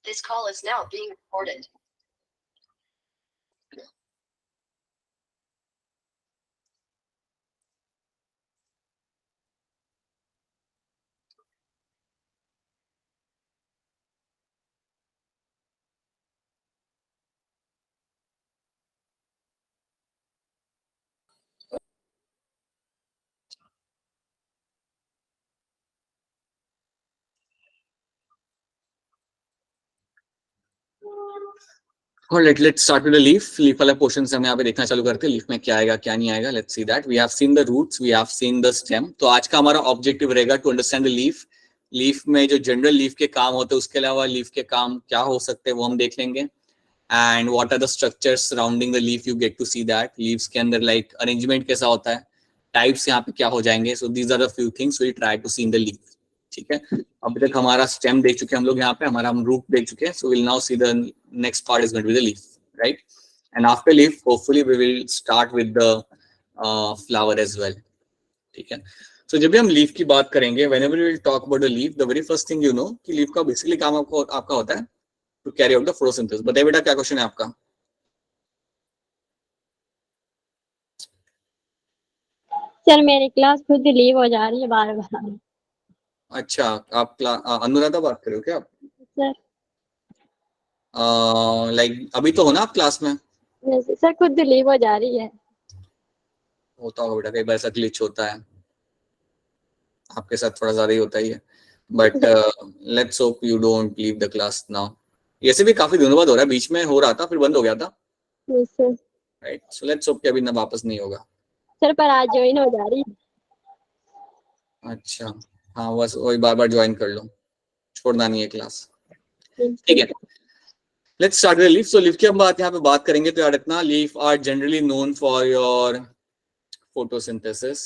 This call is now being recorded. Let's start with the leaf. Leaf वाला portion से हम यहाँ पे देखना चालू करते हैं leaf में क्या आएगा क्या नहीं आएगा. Let's see that. We have seen the roots, we have seen the stem. तो आज का हमारा objective रहेगा to understand the leaf. Leaf में जो general leaf के काम होते हैं उसके अलावा leaf के काम क्या हो सकते हैं वो हम देख लेंगे. And what are the structures surrounding the leaf? You get to see that. Leaves के अंदर like arrangement कैसा होता है, types यहाँ पे क्या हो जाएंगे. So these are the few things we try to see in the leaf. ठीक है. अभी तक हमारा स्टेम देख चुके हैं हम लोग यहाँ पे, हमारा हम रूट देख चुके हैं. So will now see the next part is going to be the leaf, right. And after leaf hopefully we will start with the flower as well. ठीक है. सो जब भी हम लीफ की बात करेंगे, whenever we will talk about the leaf, the very first thing you know कि leaf का बेसिकली काम आपका होता है to carry out the photosynthesis. बताइए बेटा क्या क्वेश्चन है आपका. सर मेरी क्लास खुद लीव हो जा रही है बार बार. अच्छा, आप अनुराधा बात कर रहे हो क्या आप? सर लाइक अभी तो हो ना आप क्लास में? सर खुद लीव हो जा रही है. होता होगा बेटा, कई बार ऐसा ग्लिच होता है, आपके साथ थोड़ा ज्यादा ही होता ही है. But let's hope you don't leave the class now. ऐसे भी काफी दिनों बाद हो रहा है, बीच में हो रहा था फिर बंद हो गया था, राइट. सो लेट्स होप कि अभी ना वापस नहीं होगा. सर पर आज ज्वाइन हो जा रही है. अच्छा, हाँ बस वही बार बार ज्वाइन कर लो, छोड़ना नहीं है क्लास. ठीक है. Let's start with leaf. So leaf की हम यहाँ पे बात करेंगे तो याद रखना, leaf are generally known for your photosynthesis,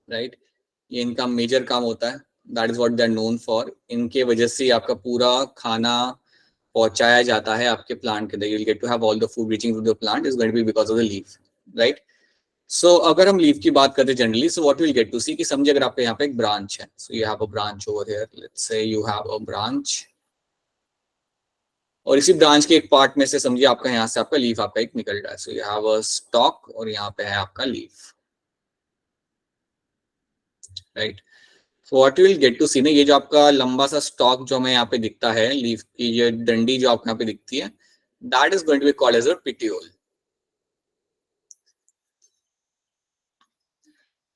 right. ये इनका मेजर काम होता है, that is what they are known for. इनके वजह से आपका पूरा खाना पहुंचाया जाता है आपके प्लांट के अंदर. You will get to have all the food reaching to the plant is going to be because of the leaf, right. So अगर हम लीफ की बात करते हैं generally, so what will get to see कि समझिए अगर आपके यहाँ पे एक ब्रांच है. So you have a branch over here, let's say you have a branch, और इसी ब्रांच के एक पार्ट में से समझिए आपका यहाँ से आपका लीफ आपका एक निकल रहा है. So you have a stock और यहाँ पे है आपका leaf, right. So what will get to see ना, ये जो आपका लंबा सा स्टॉक जो हमें यहाँ पे दिखता है, लीफ की ये डंडी जो आपको यहाँ पे दिखती है, that is going to be called as a petiole.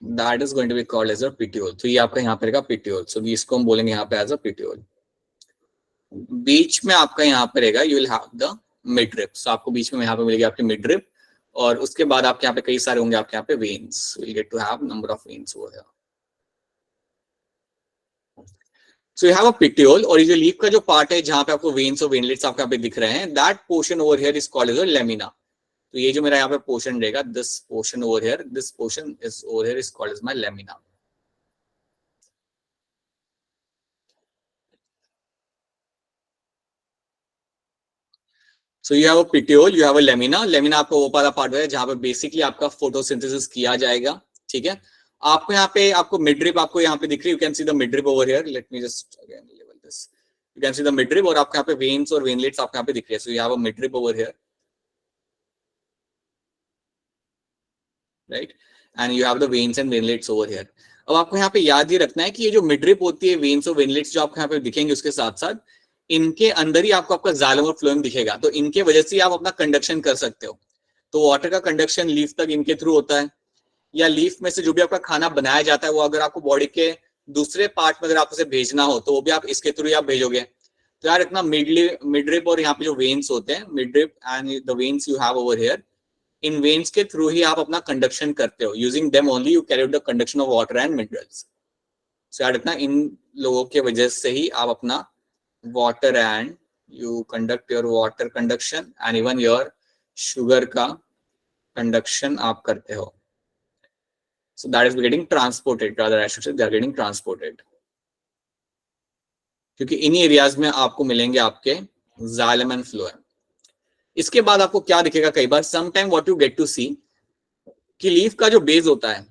That is going to be called as a petiole. तो ये आपका यहाँ पे रहेगा petiole. So इसको हम बोलेंगे यहाँ पे as a petiole. बीच में आपका यहाँ पे रहेगा you will have the midrib. So आपको बीच में यहाँ पे मिलेगी आपकी midrib, और उसके बाद आपके यहाँ पे कई सारे होंगे आपके यहाँ पे veins. We'll get to have number of veins over here. So you have a petiole, और ये जो लीफ का जो पार्ट है जहाँ पे आपको veins और veinlets आपके यहाँ पे दिख रहे हैं, that portion over here is called as a lamina. तो ये जो मेरा यहाँ पे पोर्शन रहेगा, this portion over here, this portion is over here is called as my lamina. So you have a petiole, you have a lamina. Lamina आपका वो वाला पार्ट है जहाँ पे बेसिकली आपका फोटोसिंथेसिस किया जाएगा. ठीक है. आपको यहाँ पे आपको मिडरिप आपको यहाँ पे दिख रही है. You can see the midrib over here. Late me just again level this. You can see the midrib, और आपको यहाँ पे वेन्स और वेनलेट्स आपको यहाँ पे दिख रही है. So you have a midrib over here, right, and you have the veins and veinlets over here. अब आपको यहाँ पे याद ये रखना है कि ये जो मिडरिप होती है, वेन्स और वेनलेट्स जो आपको यहाँ पे दिखेंगे, उसके साथ साथ इनके अंदर ही आपको आपका जाइलम और फ्लोएम दिखेगा. तो इनके वजह से आप अपना कंडक्शन कर सकते हो. तो वाटर का कंडक्शन लीफ तक इनके थ्रू होता है, या लीफ में से जो भी आपका खाना बनाया जाता है वो अगर आपको बॉडी के दूसरे पार्ट में अगर आप उसे भेजना हो तो वो भी आप इसके थ्रू ही आप भेजोगे. तो यार इतना मिडरिप और यहाँ पे जो वेन्स होते हैं, midrib and the veins you have over here, इन वेन्स के थ्रू ही आप अपना कंडक्शन करते हो. Using them only you carry out the conduction of water and minerals. So याद रखना, इन लोगों के वजह से ही आप अपना water and you conduct your water conduction and even your sugar का कंडक्शन आप करते हो. So that is getting transported, rather I should say they are getting transported, क्योंकि इन्हीं एरियाज में आपको मिलेंगे आपके जाइलम एंड फ्लोएम. इसके बाद आपको क्या दिखेगा कई बार, some time what you get to see कि लीफ का जो बेस होता है,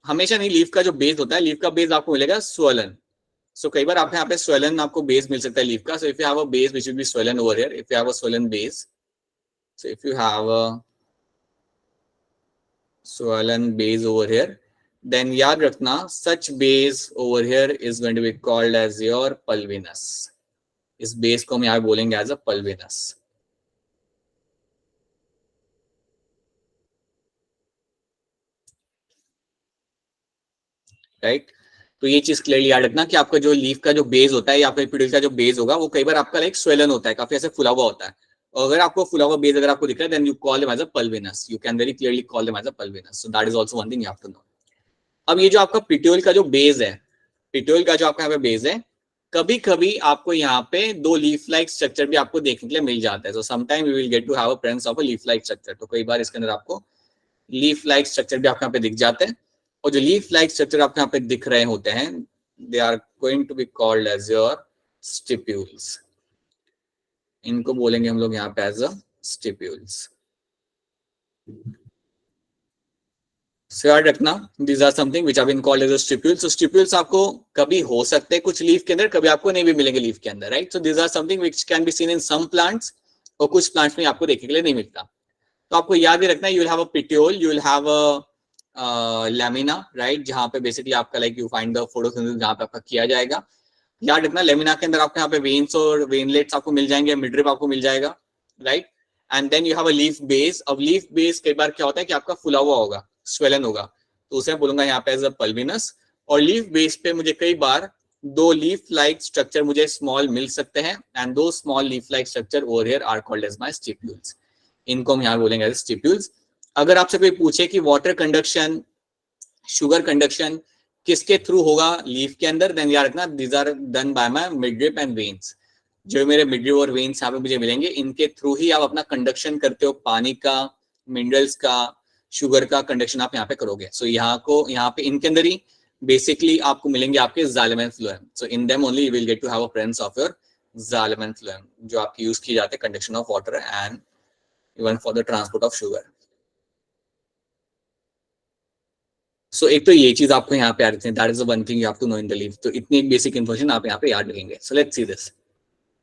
हमेशा नहीं, लीफ का जो बेस होता है, लीफ का बेस आपको मिलेगा स्वलन. सो कई बार आपके यहाँ पे swollen आपको बेस मिल सकता है लीफ का. So if you have a base which will be swollen over here, if you have a swollen base, so if you have a swollen base over here, then याद रखना such base over here is going to be called as your pulvinus. इस base को हम यहाँ बोलेंगे as अ pulvinus. Right. तो ये चीज क्लियरली याद रखना कि आपका जो लीफ का जो बेस होता है या आपका पिट्यूटरी का जो बेस होगा वो कई बार आपका लाइक स्वेलन होता है, काफी ऐसे फुला हुआ होता है. और अगर आपको फुला हुआ बेस अगर आपको दिख रहा है then you call them as a pulvinus. You can very clearly call them as a pulvinus. So that is also one thing you have to know. अब ये जो आपका पिट्यूल का जो बेस है, पिट्यूल का जो आपका यहाँ पे बेस है, कभी कभी आपको यहाँ पे दो लीफ लाइक स्ट्रक्चर भी आपको देखने के लिए मिल जाता है. So sometime you will get to have a presence of a leaf like structure. तो कई बार इसके अंदर आपको लीफ लाइक स्ट्रक्चर भी आपको यहाँ पे दिख जाते हैं. और जो लीफ लाइक स्ट्रक्चर आपको यहाँ पे दिख रहे होते हैं, they are going to be called as your stipules. इनको बोलेंगे हम लोग यहाँ पे as a stipules. So याद रखना, these are something which have been called as a stipules. So stipules आपको कभी हो सकते हैं कुछ लीफ के अंदर, कभी आपको नहीं भी मिलेंगे लीफ के अंदर, right? So these are something which can be seen in some plants, और कुछ प्लांट्स में आपको देखने के लिए नहीं मिलता. तो आपको याद ही रखना, you will have a petiole, you will have a lamina, right, जहां पे बेसिकली आपका like you find the photosynthesis जहां पे आपका किया जाएगा. याद रखना लेमिना के अंदर आपको यहाँ पे वेन्स और वेनलेट्स आपको मिल जाएंगे, मिडरिप आपको मिल जाएगा, right. And then you have a leaf base. अब लीफ बेस कई बार क्या होता है कि आपका फुला हुआ होगा, स्वेलन होगा, तो उसे बोलूंगा यहाँ पे एज अ पल्विनस. और लीफ बेस पे मुझे कई बार दो लीफ लाइक स्ट्रक्चर मुझे स्मॉल मिल सकते हैं, एंड दो small leaf like structure over here are called as my stipules. इनको हम यहाँ बोलेंगे एज स्टिप्यूल्स. अगर आपसे कोई पूछे कि वाटर कंडक्शन, शुगर कंडक्शन किसके थ्रू होगा लीफ के अंदर, देन याद रखना these are done by my midrib and veins. जो मेरे मिडरिप और वेन्स यहाँ पे मुझे मिलेंगे, इनके थ्रू ही आप अपना कंडक्शन करते हो, पानी का, मिनरल्स का, शुगर का कंडक्शन आप यहाँ पे करोगे. सो यहाँ पे इनके अंदर ही बेसिकली आपको मिलेंगे आपके xylem phloem. So in them only you will get to have a presence of your xylem phloem, जो आपके यूज किए जाते हैं conduction of water and even for the transport of sugar. So एक तो ये चीज आपको यहाँ पे याद रखनी है, that is the one thing you have to know in the leaf. तो इतनी एक बेसिक इन्फॉर्मेशन आप यहाँ पे याद रखेंगे. So let's see this.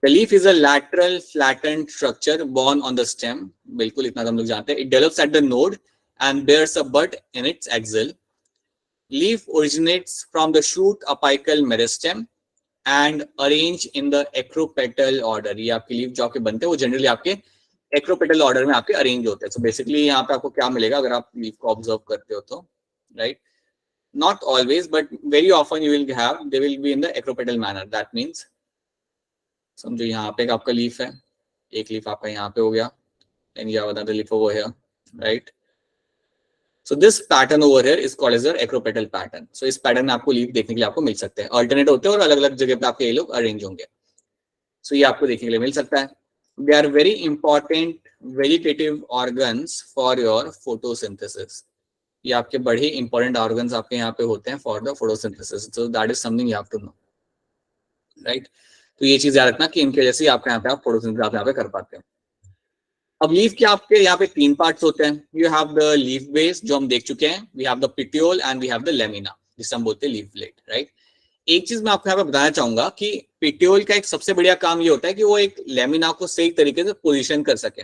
The leaf is a lateral flattened structure borne on the stem. बिल्कुल इतना हम लोग जानते हैं. It develops at the node and bears a bud in its axil. Leaf originates from the shoot apical meristem and arrange in the acropetal order. ये आपके leaf जो आपके बनते हैं वो जनरली आपके एक्रोपेटल ऑर्डर में आपके अरेंज होते हैं. सो बेसिकली यहाँ पे आपको क्या मिलेगा अगर आप लीफ को ऑब्जर्व करते हो तो, right? Not always, but very often you will have, they will be in the acropetal manner. That means, समझो यहाँ पे आपका लीफ है, एक लीफ आपका यहाँ पे हो गया, and you have another leaf over here, right? So this pattern over here is called as the acropetal pattern. So इस पैटर्न में आपको लीफ देखने के लिए आपको मिल सकते हैं, अल्टरनेट होते हैं और अलग अलग जगह पे आपके ये लोग अरेंज होंगे. So ये आपको देखने के लिए मिल सकता है. They are very important vegetative organs for your photosynthesis. ये आपके बड़े इंपॉर्टेंट ऑर्गन्स आपके यहाँ पे होते हैं for the photosynthesis. So that is something you have to know, right. तो ये चीज याद रखना कि इनके वजह से आपके यहाँ पे आप फोटोसिंथेसिस आप यहाँ पे कर पाते हो. अब लीफ के आपके यहाँ पे तीन पार्ट्स होते हैं. You have the leaf base जो हम देख चुके हैं, we have the petiole and we have the lamina जिसे हम बोलते हैं लीफ ब्लेड, राइट. एक चीज मैं आपको यहाँ पे बताना चाहूंगा कि पिट्यूल का एक सबसे बढ़िया काम ये होता है कि वो एक लेमिना को सही तरीके से पोजिशन कर सके.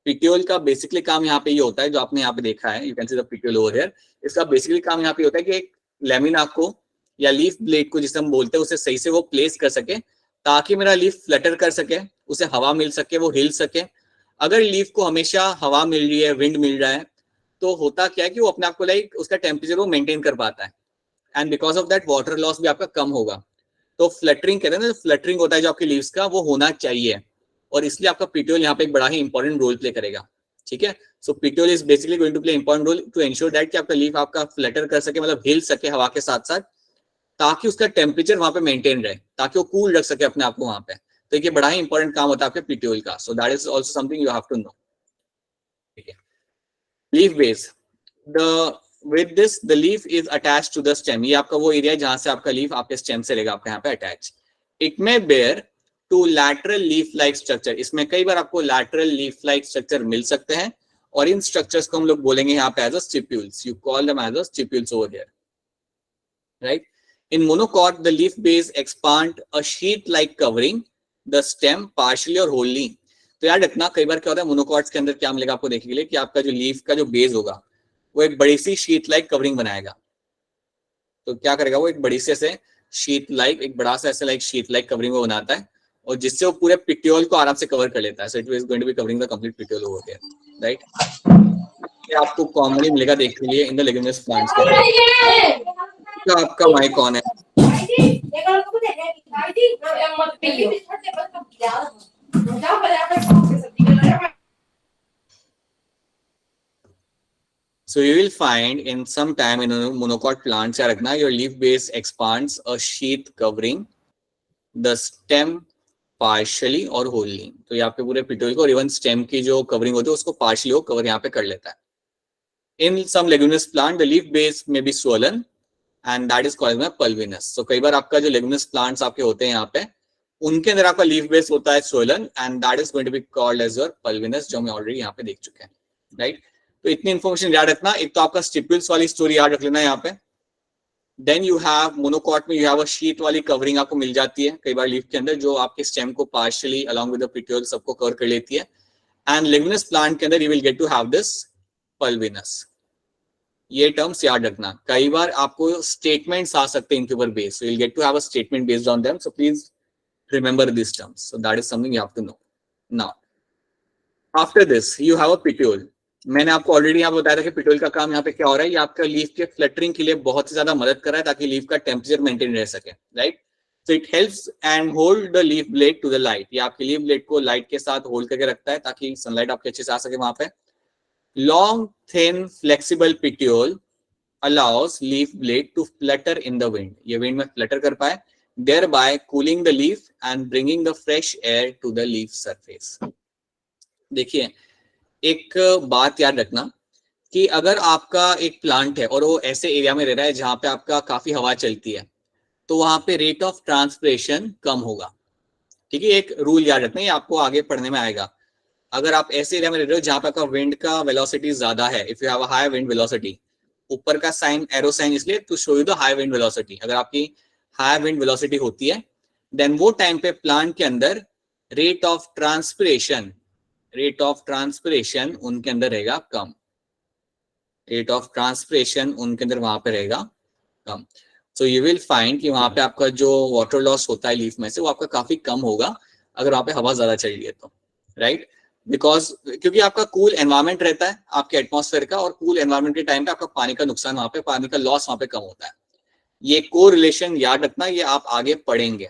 पिट्यूल का बेसिकली काम यहाँ पे ये होता है, जो आपने यहाँ पे देखा है, you can see the petiole over here. इसका बेसिकली काम यहाँ पे होता है कि एक लेमिना को या लीफ ब्लेड को जिसे हम बोलते हैं उसे सही से वो प्लेस कर सके, ताकि मेरा लीफ फ्लटर कर सके, उसे हवा मिल सके, वो हिल सके. अगर लीफ को हमेशा हवा मिल रही है, विंड मिल रहा है, तो होता क्या है कि वो अपने आप को लाइक उसका टेम्परेचर वो मेंटेन कर पाता है, and because of that water loss भी आपका कम होगा. तो फ्लटरिंग कहते हैं ना, फ्लटरिंग होता है जो आपके लीव्स का, वो होना चाहिए, और इसलिए आपका पिट्यूल यहाँ पे एक बड़ा ही इंपॉर्टेंट रोल प्ले करेगा. ठीक है. So petiole is basically going to play important role to ensure that कि आपका लीफ आपका फ्लटर कर सके, मतलब हिल सके हवा के साथ साथ, ताकि उसका टेम्परेचर वहां पे मेंटेन रहे, ताकि वो कूल रख सके अपने आप को वहां पे. तो ये बड़ा ही इंपॉर्टेंट काम होता है आपके पिट्यूल का. So that is also something you have to know. ठीक है. Leaf base, the with this the leaf is attached to the stem. ये आपका वो एरिया है जहां से आपका लीफ आपके स्टेम से रहेगा आपका यहाँ पे attach. It may bear two lateral leaf like structure. इसमें कई बार आपको लैटरल लीफ लाइक स्ट्रक्चर मिल सकते हैं, और इन स्ट्रक्चर्स को हम लोग बोलेंगे यहाँ पे as a stipules. You call them as a stipules over here, right. In monocot, the leaf base expand a sheet-like covering the stem partially or wholly. तो याद रखना, कई बार क्या होता है मोनोकॉट्स के अंदर क्या मिलेगा आपको देखने के लिए कि आपका जो लीफ का जो बेस होगा वो एक बड़ी सी शीट लाइक कवरिंग बनाएगा. तो क्या करेगा वो एक बड़ी से ऐसे शीट लाइक, एक बड़ा सा ऐसे लाइक शीट लाइक कवरिंग वो बनाता है और जिससे वो पूरे पिट्यूल को आराम से कवर कर लेता है. So it is going to be covering the complete petiole over here, right. ये आपको कॉमनली मिलेगा देखने के लिए इन द लेग्यूमिनस प्लांट्स के अंदर. तो आपका माइक कौन है? So you will find in some time in monocot plants, याद रखना, your leaf base expands a sheath covering the stem partially or wholly. तो ये आपके पूरे पिट्यूल को और इवन स्टेम की जो कवरिंग होती है उसको पार्शियली वो कवर यहाँ पे कर लेता है. In some leguminous plant, the leaf base may be swollen and that is called as pulvinous. So कई बार आपका जो leguminous plants आपके होते हैं यहाँ पे उनके अंदर आपका leaf base होता है swollen and that is going to be called as your pulvinous, जो हम ऑलरेडी यहाँ पे देख चुके हैं, राइट. तो इतनी इन्फॉर्मेशन याद रखना. एक तो आपका स्टिप्यूल्स वाली स्टोरी याद रख लेना यहाँ पे. देन यू हैव मोनोकॉट में यू हैव अ शीट वाली कवरिंग आपको मिल जाती है कई बार लीफ के अंदर जो आपके स्टेम को पार्शियली अलोंग विद द पिट्यूल सबको कवर कर लेती है. एंड लेग्यूमिनस प्लांट के अंदर you will get to have this pulvinus. ये टर्म्स याद रखना. कई बार आपको स्टेटमेंट्स आ सकते हैं इनके ऊपर base, so you will get to have a statement based on them. So please remember this terms. So that is something you have to know. Now after this you have a petiole. मैंने आपको already यहाँ बताया था कि पिट्यूल का काम यहाँ पे क्या हो रहा है. ये आपका लीफ के फ्लटरिंग के लिए बहुत ही ज्यादा मदद कर रहा है ताकि लीफ का टेम्परेचर मेंटेन रह सके, right. So it helps and hold the leaf blade to the light. ये आपके लीफ ब्लेड को लाइट के साथ होल्ड करके रखता है ताकि सनलाइट आपके अच्छे से आ सके वहां पे. Long thin flexible petiole allows leaf blade to flutter in the wind. ये विंड में फ्लटर कर पाए, thereby cooling the leaf and bringing the fresh air to the leaf surface. देखिए एक बात याद रखना कि अगर आपका एक प्लांट है और वो ऐसे एरिया में रह रहा है जहां पे आपका काफी हवा चलती है तो वहां पे रेट ऑफ ट्रांसपिरेशन कम होगा. ठीक है, एक रूल याद रखना, ये आपको आगे पढ़ने में आएगा. अगर आप ऐसे एरिया में रह रहे हो जहां पे आपका विंड का वेलोसिटी ज्यादा है, if you have a high wind velocity, ऊपर का साइन एरो साइन इसलिए to show you the high wind velocity. अगर आपकी हाई विंड वेलोसिटी होती है देन वो टाइम पे प्लांट के अंदर रेट ऑफ ट्रांसपिरेशन उनके अंदर रहेगा कम. रेट ऑफ ट्रांसपिरेशन उनके अंदर वहां पे रहेगा कम. सो यू विल फाइंड कि वहां पे आपका जो वाटर लॉस होता है लीफ में से वो आपका काफी कम होगा अगर वहां पे हवा ज्यादा चल रही है तो, राइट. बिकॉज क्योंकि आपका कूल एनवायरमेंट रहता है आपके एटमॉस्फेयर का और कूल एनवायरमेंट के टाइम पे आपका पानी का नुकसान वहां पे, पानी का लॉस वहां पे कम होता है. ये कोरिलेशन याद रखना, ये आप आगे पढ़ेंगे.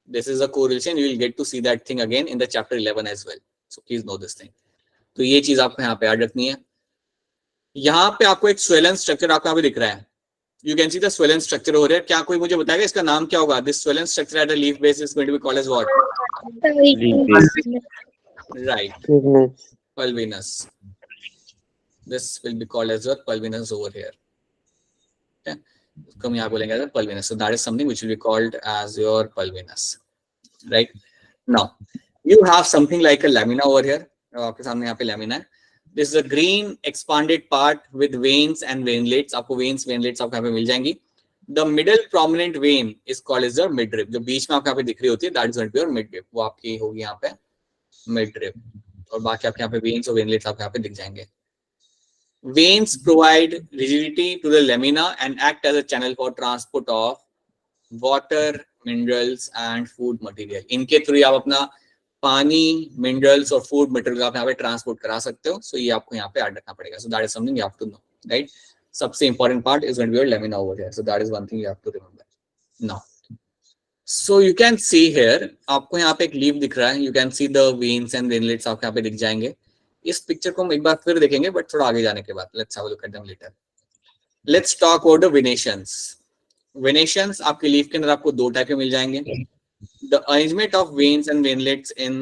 This is a correlation, you will get to see that thing again in the chapter 11 as well. So please know this thing. तो ये चीज आपको यहाँ पे याद रखनी है. यहाँ पे आपको एक स्वेलन स्ट्रक्चर आपको यहाँ पे दिख रहा है. You can see the swollen structure हो रहा है. क्या कोई मुझे बताएगा इसका नाम क्या होगा? This swollen structure at the leaf base is going to be called as what? Right, pulvinus. This will be called as your pulvinus over here. Okay, इसको हम यहाँ बोलेंगे as pulvinus. So that is something which will be called as your pulvinus, right? Now you have something like a lamina over here. आपके सामने यहाँ पे lamina है. This is a green expanded part with veins and veinlets. आपको veins veinlets आपको यहाँ पे मिल जाएंगी. The middle prominent vein is called as your midrib. जो बीच में आपको यहाँ पे दिख रही होती है that is going to be your midrib. वो आपकी होगी यहाँ पे midrib. और बाकी आपके यहाँ पे veins और veinlets आपको यहाँ पे दिख जाएंगे. Veins provide rigidity to the lamina and act as a channel for transport of water, minerals and food material. इनके थ्रू आप अपना पानी, मिनरल्स और फूड मटेरियल आप यहाँ पे ट्रांसपोर्ट करा सकते हो. सो ये आपको यहाँ पे ऐड रखना पड़ेगा. So that is something you have to know, right. सबसे important part is going to be your lamina over here. So that is one thing you have to remember. Now so you can see here, आपको यहाँ पे एक leaf दिख रहा है. You can see the veins and veinlets आपको यहाँ पे दिख जाएंगे. इस पिक्चर को हम एक बार फिर देखेंगे बट थोड़ा आगे जाने के बाद. Let's have a look at them later. Let's talk about the venations. Venations आपके लीफ के अंदर आपको दो टाइप के मिल जाएंगे. The arrangement of veins and veinlets in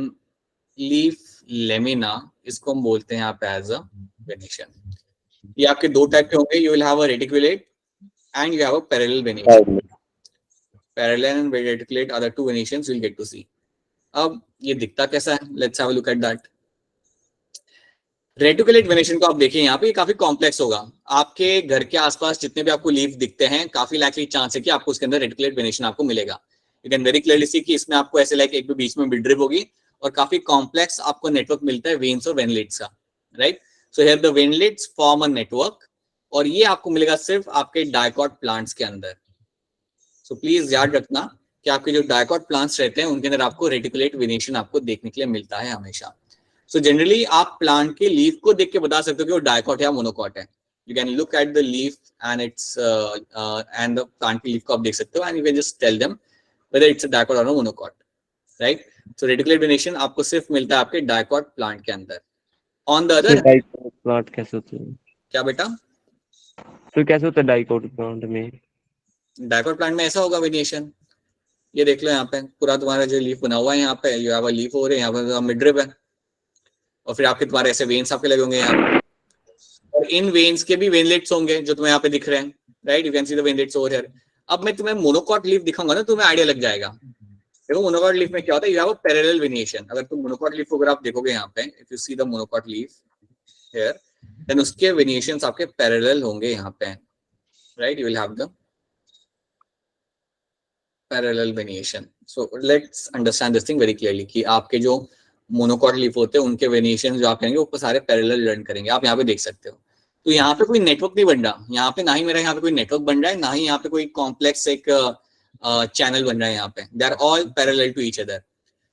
leaf lamina, इसको हम बोलते हैं यहाँ पे as a venation. ये आपके दो टाइप के होंगे. You will have a reticulate and you have a parallel venation. Parallel and reticulate are the two venations you'll get to see. अब ये दिखता कैसा है? Let's have a look at that. Reticulate venation को आप देखिए यहाँ पे, ये काफी कॉम्प्लेक्स होगा. आपके घर के आसपास जितने भी आपको लीफ दिखते हैं, काफी लाइकली चांस है कि आपको उसके अंदर रेटिकुलेट वेनेशन आपको मिलेगा। You can very clearly see कि इसमें आपको ऐसे लाइक एक भी बीच में मिडरिप होगी और काफी कॉम्प्लेक्स आपको नेटवर्क मिलता है वेन्स और वेनलेट्स का, right. So here the veinlets form a network, और ये आपको मिलेगा सिर्फ आपके डाइकॉट प्लांट्स के अंदर। सो प्लीज याद रखना कि आपके जो डाइकॉट प्लांट्स रहते हैं उनके अंदर आपको रेटिकुलेट वेनेशन आपको देखने के लिए मिलता है हमेशा। सो जनरली आप प्लांट के लीफ को देख के बता सकते हो कि वो डाइकॉट या मोनोकॉट है। You can look at the leaf and its and the plant की लीफ को आप देख सकते हो and you can just tell them whether it's a dicot और a monocot, right. So reticulate venation आपको सिर्फ मिलता है आपके डाइकॉट प्लांट के अंदर। On the other, dicot plant कैसे होते हैं? क्या बेटा? तो कैसे होता है डाइकोट प्लांट में? डाइकॉट प्लांट में ऐसा होगा वेरिएशन, ये देख लो यहाँ पे पूरा तुम्हारा जो लीफ बना हुआ है, यहाँ पे यू हैव अ लीफ हो रही है, यहाँ पे मिडरिप है, और फिर आपके तुम्हारे ऐसे वेन्स आपके लगे होंगे यहाँ पे, और इन वेन्स के भी वेनलेट्स होंगे जो तुम्हें यहाँ पे दिख रहे हैं, right. You can see the veinlets over here. अब मैं तुम्हें मोनोकॉट लीफ दिखाऊंगा ना, तुम्हें आइडिया लग जाएगा। देखो मोनोकॉट लीफ में क्या होता है, यू हैव अ पैरेलल वेनिएशन। अगर तुम मोनोकॉट लीफ को अगर आप देखोगे यहाँ पे, if you see the monocot leaf here, then उसके वेनिएशंस आपके पैरेलल होंगे यहाँ पे, right. You will have the parallel venation. So let's understand this thing very clearly कि आपके जो मोनोकॉट लीफ होते हैं उनके वेनिएशन जो आप कहेंगे वो सारे पैरेलल रन करेंगे, आप यहाँ पे देख सकते हो। तो यहाँ पे कोई नेटवर्क नहीं बन रहा, यहाँ पे ना ही मेरा यहाँ पे कोई नेटवर्क बन रहा है, ना ही यहाँ पे कोई कॉम्प्लेक्स एक चैनल बन रहा है यहाँ पे। They are all parallel to each other.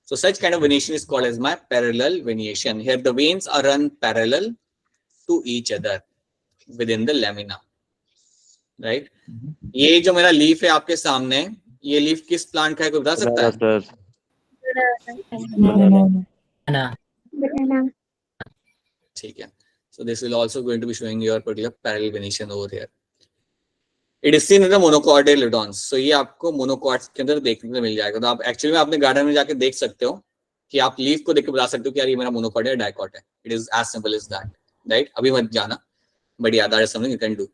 So such kind of venation is called as my parallel venation. Here the veins are run parallel to each other within the lamina, right? ये जो मेरा leaf है आपके सामने, ये leaf किस plant का है कोई बता सकता है? ठीक है। So this will also going to be showing your particular parallel venation over here. It is seen in the monocotyledons. So ये आपको मोनोकॉट्स के अंदर देखने को मिल जाएगा। तो आप एक्चुअली में अपने गार्डन में जाके देख सकते हो कि आप लीफ को देख के बता सकते हो कि यार ये मेरा मोनोकॉट है, डाइकॉट है। It is as simple as that, right. अभी मत जाना, बट याद, that is something you can do.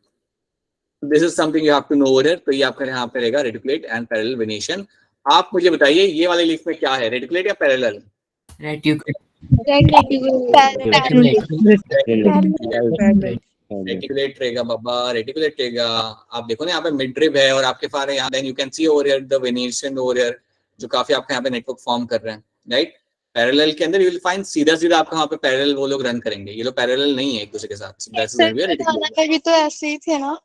This is something you have to know over here. तो ये आपका यहाँ पे रहेगा रेटिकुलेट एंड पैरेलल वेनिएशन। आप मुझे बताइए ये वाले लीफ में क्या है, रेटिकुलेट या पैरेलल? रेटिकुलेट रहेगा बाबा, रेटिकुलेट रहेगा। आप देखो ना यहाँ पे मिडरिब है और आपके पास यहाँ then you can see over here the venation over here जो काफी आपके यहाँ पे नेटवर्क फॉर्म कर रहे हैं, राइट। पैरेलल के अंदर यू विल फाइंड सीधा सीधा आपको यहाँ पे पैरेलल वो लोग रन करेंगे, ये लोग पैरेलल नहीं है एक दूसरे के साथ। बनाना का भी तो ऐसे ही थे ना?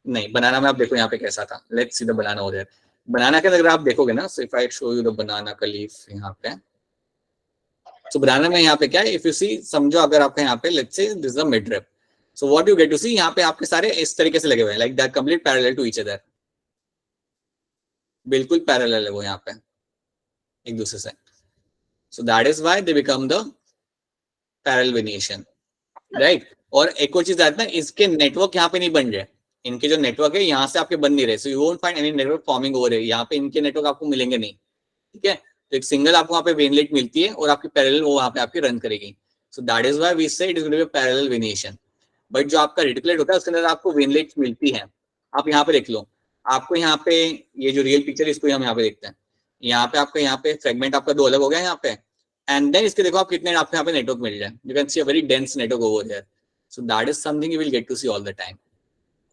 नहीं, बनाना में आप देखो यहाँ पे कैसा था। Let's see the banana over here. Banana के अगर आप देखोगे ना, so if I show you the banana का लीफ यहाँ पे, सो बनाना में यहाँ पे क्या है, इफ यू सी, समझो अगर आपका यहाँ पे let's say this is the midrib, so what you get to see, यहाँ पे आपके सारे इस तरीके से लगे हुए हैं, like that complete parallel to each other, बिल्कुल पैरेलल है वो यहाँ पे एक दूसरे से। So that is why they become the parallel venation, right. और एक और चीज आता है, इसके नेटवर्क यहाँ पे नहीं बन रहे, इनके जो नेटवर्क है यहाँ से आपके बन नहीं रहे, so you won't find any network forming over, यहाँ पे इनके नेटवर्क आपको मिलेंगे नहीं, ठीक है। तो एक सिंगल आपको वहाँ पे वेनलेट मिलती है और आपकी पैरेलल वो वहाँ पे आपकी रन करेगी। So that is why we say it is going to be parallel venation. But जो आपका रेटिकुलेट होता है उसके अंदर आपको वेनलेट मिलती है। आप यहाँ पे देख लो, आपको यहाँ पे ये जो रियल पिक्चर है इसको हम यहाँ पे देखते हैं, यहाँ पे आपका यहाँ पे फ्रेगमेंट आपका दो अलग हो गया यहाँ पे, एंड देन इसके देखो आप कितने आपको यहाँ पे नेटवर्क मिल जाए, you can see a very dense network over here. So that is something you will get to see all the time,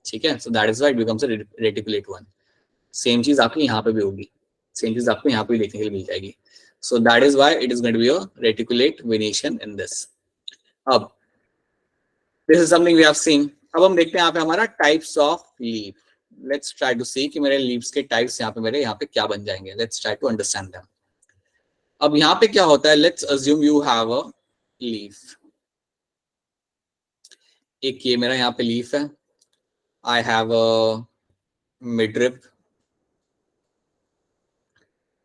ठीक है। So that is why it becomes a reticulate one. Same चीज आपकी यहाँ पे भी होगी, same चीज आपको यहाँ पे देखने के लिए मिल जाएगी। So that is why it is going to be a reticulate venation in this. अब this is something we have seen. अब हम देखते हैं यहाँ पे हमारा types of leaf. Let's try to see कि मेरे leaves के types यहाँ पे मेरे यहाँ पे क्या बन जाएंगे. Let's try to understand them. अब यहाँ पे क्या होता है, let's assume you have a leaf. एक ये मेरा यहाँ पे leaf है. I have a midrib.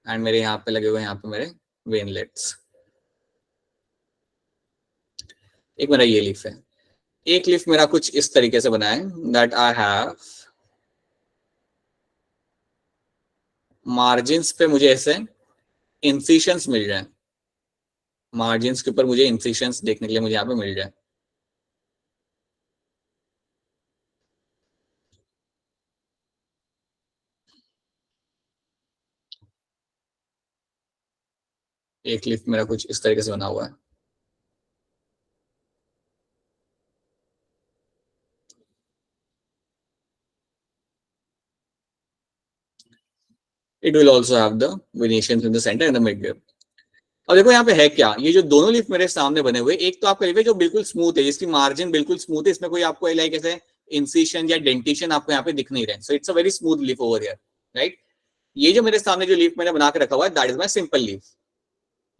And मेरे यहाँ पे लगे हुए यहाँ पे मेरे वेनलेट्स। एक मेरा ये लीफ है, एक लीफ मेरा कुछ इस तरीके से बना है, दैट आई हैव मार्जिन्स पे मुझे ऐसे इंसिशंस मिल जाए, मार्जिन्स के ऊपर मुझे इंसिशंस देखने के लिए मुझे यहाँ पे मिल जाए। एक लीफ मेरा कुछ इस तरीके से बना हुआ है, It will also have the venations in the center and the midrib. अब देखो यहाँ पे है क्या, ये जो दोनों लीफ मेरे सामने बने हुए, एक तो आपका लीफ है जो बिल्कुल स्मूथ है, जिसकी मार्जिन बिल्कुल स्मूथ है, इसमें कोई आपको लाइक ऐसे इंसिशन या डेंटेशन आपको यहाँ पे दिख नहीं रहे, so it's a very smooth leaf over here, right. ये जो मेरे सामने जो लीफ मैंने बना के रखा हुआ है, that is my simple leaf.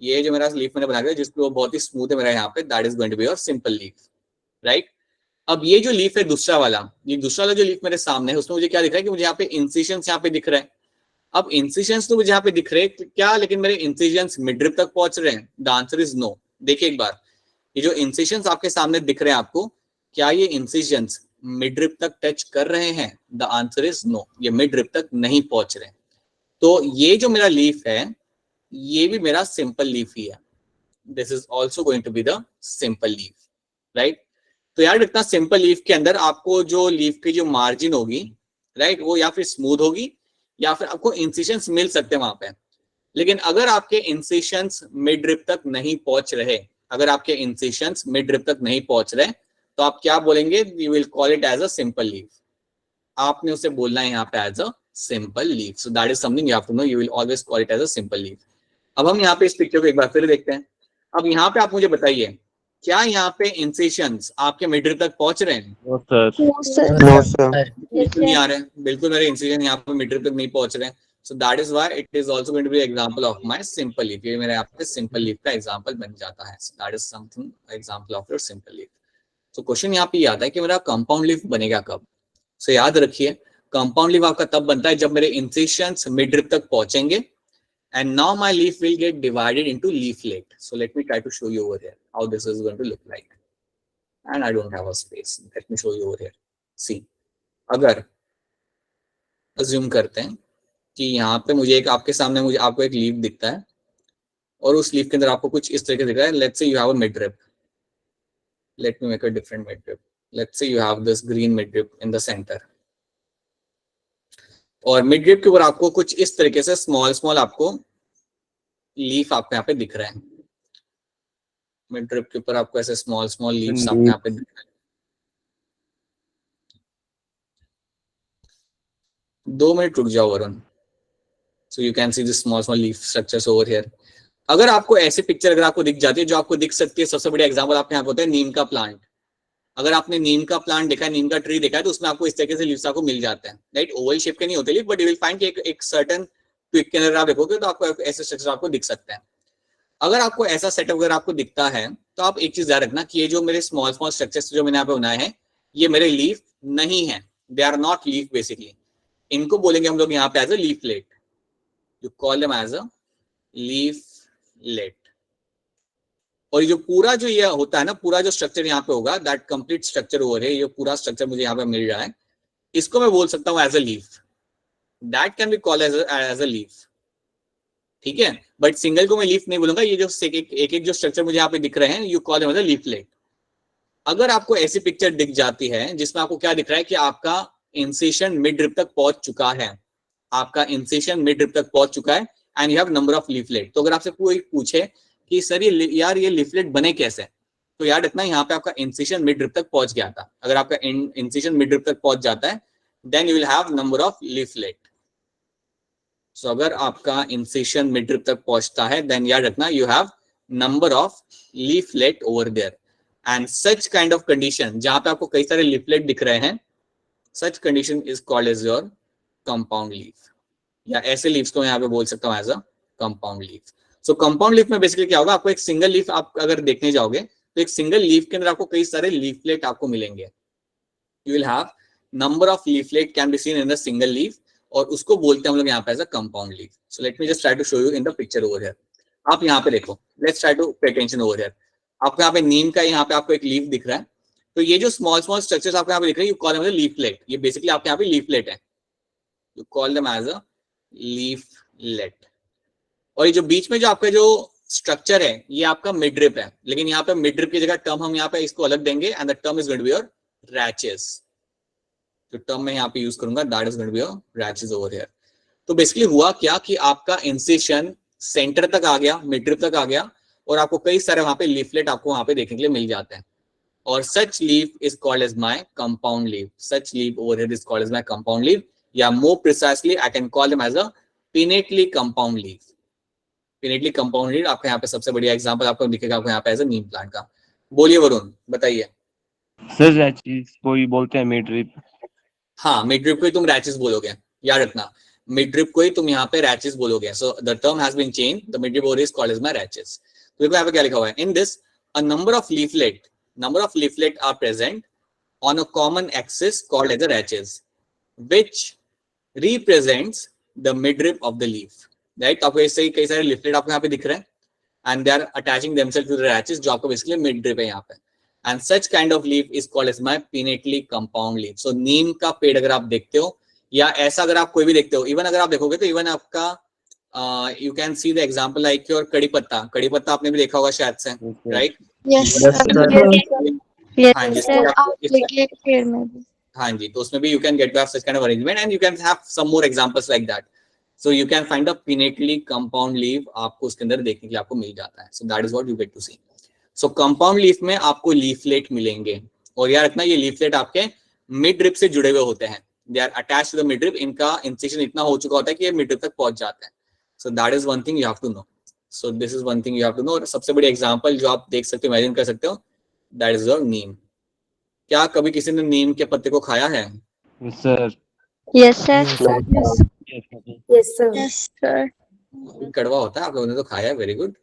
ये जो मेरा लीफ मैंने बना के जिसको वो बहुत ही स्मूथ है मेरा यहाँ पे, that is going to be your simple leaf, right. अब ये जो लीफ है दूसरा वाला, ये दूसरा वाला जो लीफ मेरे सामने है, उसमें मुझे क्या दिख रहा है कि मुझे यहाँ पे इंसिशंस यहाँ पे दिख रहे हैं। अब इंसिशंस तो मुझे यहाँ पे दिख रहे हैं क्या, लेकिन मेरे इंसिशंस मिडरिप तक पहुंच रहे हैं? The answer is no. देखिए एक बार, ये जो इंसिशंस आपके सामने दिख रहे हैं आपको, क्या ये इंसिशंस मिडरिप तक टच कर रहे हैं? द आंसर इज नो, ये मिडरिप तक नहीं पहुंच रहे। तो ये जो मेरा लीफ है, ये भी मेरा सिंपल लीफ ही है। This is also going to be the simple leaf, right. तो यार इतना सिंपल लीफ के अंदर आपको जो लीफ की जो मार्जिन होगी, राइट, वो या फिर स्मूथ होगी या फिर आपको इंसिशंस मिल सकते हैं वहां पे। लेकिन अगर आपके इंसिशंस मिड रिप तक नहीं पहुंच रहे, अगर आपके इंसिशंस मिड रिप तक नहीं पहुंच रहे, तो आप क्या बोलेंगे? You will call it as a simple leaf. आपने उसे बोलना है यहाँ पे as a simple leaf. So that is something you have to know, you will always call it as a simple leaf. अब हम यहाँ पे इस पिक्चर को एक बार फिर देखते हैं। अब यहाँ पे आप मुझे बताइए, क्या यहाँ पे इंसिशंस आपके मिड रिप तक पहुंच रहे हैं? No sir. No, sir. No sir. बिल्कुल नहीं आ रहे हैं, बिल्कुल मेरे इंसिजन यहाँ पे मिड रिप तक नहीं पहुंच रहे हैं। So that is why it is also going to be example of my simple leaf. ये मेरे यहाँ पे सिंपल लीफ का एग्जांपल बन जाता है। So that is something example of your simple leaf. So question यहाँ पे आता है कि मेरा कंपाउंड लीफ बनेगा कब? सो याद रखिए, कंपाउंड लीफ आपका तब बनता है जब मेरे इंसिशंस मिड रिप तक पहुंचेंगे, and now my leaf will get divided into leaflet. So let me try to show you over here how this is going to look like. And I don't have a space. Let me show you over here. See, अगर assume करते हैं कि यहाँ पे मुझे एक आपके सामने मुझे आपको एक लीफ दिखता है और उस लीफ के अंदर आपको कुछ इस तरीके से दिख रहा है. Let's say you have a midrib. Let me make a different midrib. Let's say you have this green midrib in the center. और मिडरिप के ऊपर आपको कुछ इस तरीके से स्मॉल स्मॉल आपको लीफ आपको यहाँ पे दिख रहे हैं. मिडरिप के ऊपर आपको ऐसे स्मॉल स्मॉल लीव्स आपको यहाँ पे दिख रहे हैं. 2 मिनट रुक जाओ वरुण. सो you can see this small small leaf structures over here. अगर आपको ऐसी पिक्चर अगर आपको दिख जाती है, जो आपको दिख सकती है, सबसे बड़ी एग्जांपल आपके यहाँ पे होता है नीम का प्लांट. अगर आपने नीम का प्लांट देखा है, नीम का ट्री देखा है, तो उसमें आपको इस तरीके से लीव्स आपको मिल जाते हैं, राइट. ओवल शेप के नहीं होते leaf, but you will find कि एक सर्टेन ट्विक के अंदर आप देखोगे तो आपको ऐसे स्ट्रक्चर आपको दिख सकते हैं. अगर आपको ऐसा सेटअप अगर आपको दिखता है, तो आप एक चीज याद रखना कि ये जो मेरे स्मॉल स्मॉल स्ट्रक्चर्स जो मैंने यहाँ पे बनाए हैं, ये मेरे लीफ नहीं है. They are not leaf basically. इनको बोलेंगे हम लोग यहाँ पे as a leaflet. You call them as a leaflet. और ये जो पूरा जो ये होता है ना, पूरा जो स्ट्रक्चर यहाँ पे होगा, दैट कंप्लीट स्ट्रक्चर ओवर है, ये पूरा स्ट्रक्चर मुझे यहाँ पे मिल रहा है, इसको मैं बोल सकता हूँ as a leaf. That can be called as a leaf. ठीक है, बट सिंगल को मैं लीफ नहीं बोलूंगा. ये जो एक जो स्ट्रक्चर मुझे यहाँ पे दिख रहे हैं, you call them as a leaflet. अगर आपको ऐसी पिक्चर दिख जाती है जिसमें आपको क्या दिख रहा है कि आपका इंसिशन मिड रिप तक पहुंच चुका है, आपका इंसिशन मिड रिप तक पहुंच चुका है, and you have number of leaflet. तो अगर आपसे कोई पूछे कि सर ये लीफलेट बने कैसे, तो याद रखना यहाँ पे आपका इंसिशन मिड रिप तक पहुंच गया था. अगर आपका इंसिशन मिड रिप तक पहुंच जाता है, then you will have number of leaflet. So अगर आपका इंसिशन मिड रिप तक पहुंचता है, देन याद रखना you have number of leaflet over there. And such kind of condition जहां पे आपको कई सारे लीफलेट दिख रहे हैं, such condition is called as your compound leaf. या ऐसे लीव्स को मैं यहाँ पे बोल सकता हूँ as a compound leaf. So compound leaf में बेसिकली क्या होगा, आपको एक सिंगल लीफ आप अगर देखने जाओगे, तो एक सिंगल लीफ के अंदर आपको कई सारे लीफलेट आपको मिलेंगे. You will have number of leaflet can be seen in the single leaf, और उसको बोलते हैं हम लोग यहाँ पे as a compound leaf. So let me just try to show you in the picture over here. आप यहाँ पे देखो, let's try to pay attention over here. आपको यहाँ पे नीम का यहाँ पे आपको एक लीफ दिख रहा है. तो ये जो स्मॉल स्मॉल स्ट्रक्चर्स आपको यहाँ पे दिख रहे हैं, you call them as a leaflet. ये बेसिकली आपके यहाँ पे लीफलेट है. You call them as a leaflet. और ये जो बीच में जो आपका जो स्ट्रक्चर है, ये आपका मिडरिप है. लेकिन यहाँ पे मिडरिप की जगह टर्म हम यहाँ पे इसको अलग देंगे, and the term is going to be your rachis. जो टर्म मैं यहाँ पे यूज करूंगा, that is going to be your rachis over here. तो बेसिकली हुआ क्या कि आपका इंसिशन सेंटर तक आ गया, मिडरिप तक आ गया, और आपको कई सारे वहां पे लीफलेट आपको वहां पे देखने के लिए मिल जाते हैं. और such leaf is called as my compound leaf. Such leaf over here is called as my compound leaf. या more precisely I can call them as a pinnately compound leaf. Pinnately compound leaf आपको यहाँ पे सबसे बढ़िया example आपको दिखेगा आपको यहाँ पे एज अ नीम प्लांट का। बोलिए वरुण, बताइए। सर रैचिस कोई बोलते हैं मिडरिप। हाँ, मिडरिप को ही तुम रैचिस बोलोगे, याद रखना, मिडरिप को ही तुम यहाँ पे रैचिस बोलोगे। So the term has been change, the midrib over is called as my rachis. तो देखो यहाँ पे क्या लिखा हुआ है, in this a number of leaflet are present on a common axis called as a rachis, which represents the midrib of the leaf, right? आपको ऐसे ही कई सारे leaflet आपको यहाँ पे दिख रहे हैं and they are attaching themselves to the rachis, जो आपको basically midrib है यहाँ पे, and such kind of leaf is called as my pinnately compound leaf. So नीम का पेड़ अगर आप देखते हो या ऐसा अगर आप कोई भी देखते हो, इवन अगर आप देखोगे तो इवन आपका you can see the example like your कड़ी पत्ता आपने भी देखा होगा शायद से, right? यस हाँ जी, पेड़ में भी। हाँ जी, तो उसमें भी you can get to have such kind of arrangement and you can have some more examples like that. So you can find a pinnately compound leaf, आपको उसके अंदर देखने के लिए आपको मिल जाता है. So that is what you get to see. So compound leaf में आपको leaflet मिलेंगे और याद रखना ये leaflet आपके midrib से जुड़े हुए होते हैं. They are attached to the midrib. इनका incision इतना हो चुका होता है कि ये midrib तक पहुंच जाते हैं. So that is one thing you have to know. So this is one thing you have to know. और सबसे बड़ी example जो आप देख सकते हो, imagine कर सकते हो, that is your neem. क्या कभी किसी ने नीम के पत्ते को खाया है? Sir yes sir. Yes sir. कड़वा होता है, आप लोगों ने तो खाया है, वेरी गुड,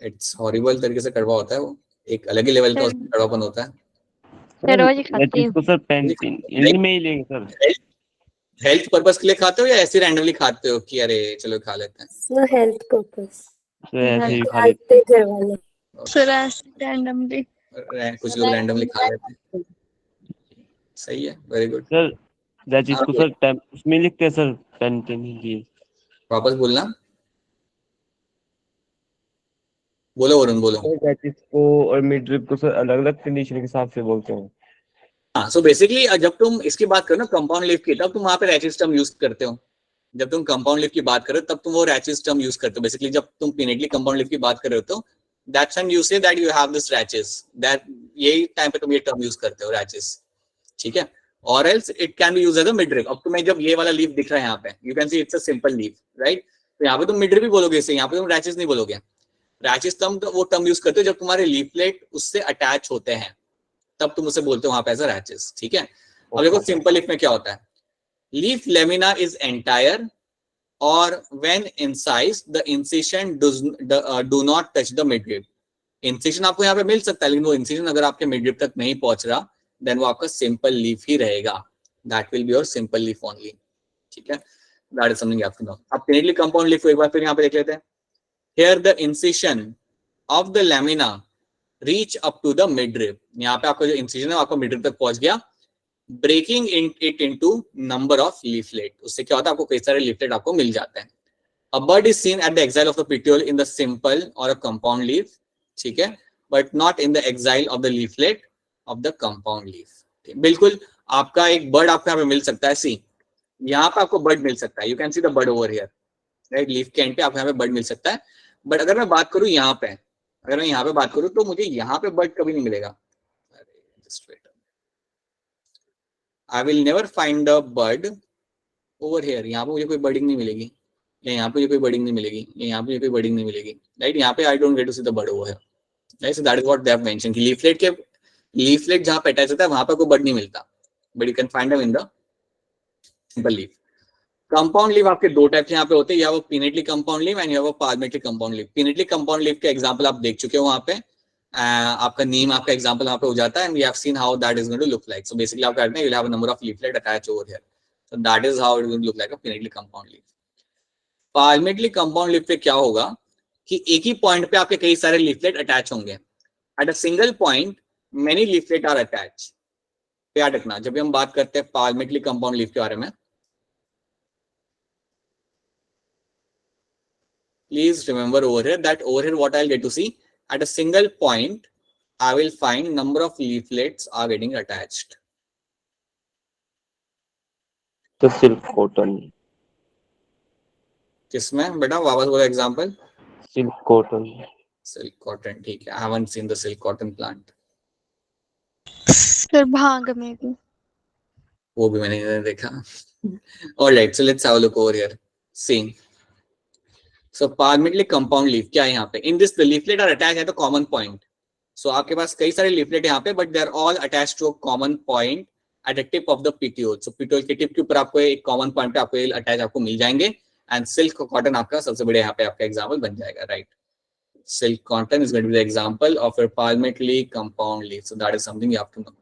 इट्स हॉरिबल तरीके से कड़वा होता है वो, एक अलग ही लेवल का उसमें कड़वापन होता है। मैं रोज ही खाती हूँ। इसको सर पेंटिंग इन्हीं में ही लेंगे सर। हेल्थ पर्पस के लिए खाते हो या ऐसे रैंडमली खाते हो कि अरे चलो खा लेते हैं? Sir health purpose. सर ऐसे ही खा लेते खाते घर वाले। सर ऐसे रैंडमली कुछ लोग रैंडमली खा लेते हैं, सही है, वेरी गुड। सर रैचिस को सर उसमें लिखते हैं सर पेंटिंग ये। वापस बोलना, बोलो वरुण बोलो। रैचिस को और मिडरिप को सर अलग अलग कंडीशन के हिसाब से बोलते हैं। हाँ, सो बेसिकली जब तुम इसकी बात करो ना कंपाउंड लीफ की, तब तुम वहां पे रैचिस टर्म यूज करते हो। जब तुम कंपाउंड लीफ की बात करो तब तुम वो रैचिस टर्म यूज करते हो। बेसिकली जब तुम पिनेटली कंपाउंड लीफ की बात कर रहे हो तो that's when you say that you have this rachis, that यही टाइम पे तुम ये टर्म यूज करते हो रैचिस, ठीक है। और else it can be used as a midrib. अब तुम्हें जब ये वाला लीफ दिख रहा है यहाँ पे, you can see it's a simple leaf, right? तो यहाँ पे तुम मिडरिप भी बोलोगे इसे, यहाँ पे तुम रैचिस नहीं बोलोगे। रैचिस टर्म तो वो टर्म यूज करते हो जब तुम्हारे लीफलेट उससे अटैच होते हैं, तब तुम उसे बोलते हो वहां पे एज अ रैचिस, ठीक है। अब देखो सिंपल लीफ में क्या होता है, लीफ लेमिना इज एंटायर और when incised the incision do not touch the midrib. Incision आपको यहाँ पे मिल सकता है, लेकिन वो इंसिशन अगर आपके मिडरिप तक नहीं पहुंच रहा, देन वो आपका सिंपल लीफ ही रहेगा, that will be your simple leaf only, ठीक है। That is something you have to know. अब पिनेटली कंपाउंड लीफ को एक बार फिर यहाँ पे देख लेते हैं। Here the incision of the lamina reach up to the midrib. यहाँ पे आपका जो इंसिजन है आपको मिडरिप तक पहुंच गया, breaking it into number of leaflet. उससे क्या होता है, आपको कई सारे लीफलेट आपको मिल जाते हैं। A bud is seen at the axil of the petiole in the simple और अ कंपाउंड लीफ, ठीक है, but not in the axil of the leaflet of the compound leaf. बिल्कुल आपका एक बर्ड आपको यहाँ पे मिल सकता है, सी यहाँ पे आपको बर्ड मिल सकता है, you can see the bird over here, right? Leaf के एंड पे आपको यहाँ पे बर्ड मिल सकता है। बट अगर मैं बात करूं यहाँ पे, अगर मैं यहाँ पे बात करूं तो मुझे यहाँ पे बर्ड कभी नहीं मिलेगा। I will never find a bird over here. यहाँ पे मुझे कोई बर्डिंग नहीं मिलेगी, या यहाँ पे मुझे कोई बर्डिंग नहीं मिलेगी, या यहाँ पे मुझे कोई बर्डिंग नहीं मिलेगी, राइट? यहाँ पे I don't get to see the bird over here, right? So that is what they have mentioned कि लीफलेट जहाँ पे अटैच होता है वहां पे कोई बर्ड नहीं मिलता, but you can find them in the simple leaf. Compound leaf आपके दो टाइप के यहाँ पे होते हैं, या वो पिनेटली कंपाउंड लीफ एंड या वो palmately compound leaf. Pinnately compound leaf का एग्जांपल आप देख चुके हो वहां पे, आपका नीम आपका एग्जांपल वहां पे हो जाता है, and we have seen how that is going to look like. So basically आप करते हैं, you will have a number of leaflet attach over here, so that is how it will look like a pinnately compound leaf. Palmately compound leaf पे क्या होगा कि एक ही point पे आपके कई सारे लीफलेट अटैच होंगे। At a single point many leaflet are attach. याद रखना जब भी हम बात करते हैं पाल्मेटली कंपाउंड लीफ के बारे में, please remember over here that over here what I'll get to see, at a single point I will find number of leaflets are getting attached. तो सिल्क कॉटन। किसमें बेटा वापस बोलो example? Silk cotton. Silk cotton, ठीक है। I haven't seen the silk cotton plant. फिर भांग में भी। वो भी मैंने नहीं देखा। All right, so let's have a look over here. See, so palmately compound leaf क्या है यहाँ पे? In this the leaflet are attached at a common point. So आपके पास कई सारे leaflet यहाँ पे, but they are all attached to a common point at the tip of the petiole. So petiole के tip के ऊपर आपको एक common point पे आपको ये attach आपको मिल जाएंगे, and silk cotton आपका सबसे बड़े यहाँ पे आपका example बन जाएगा, right? Silk cotton is going to be the example of a palmately compound leaf. So that is something you have to know.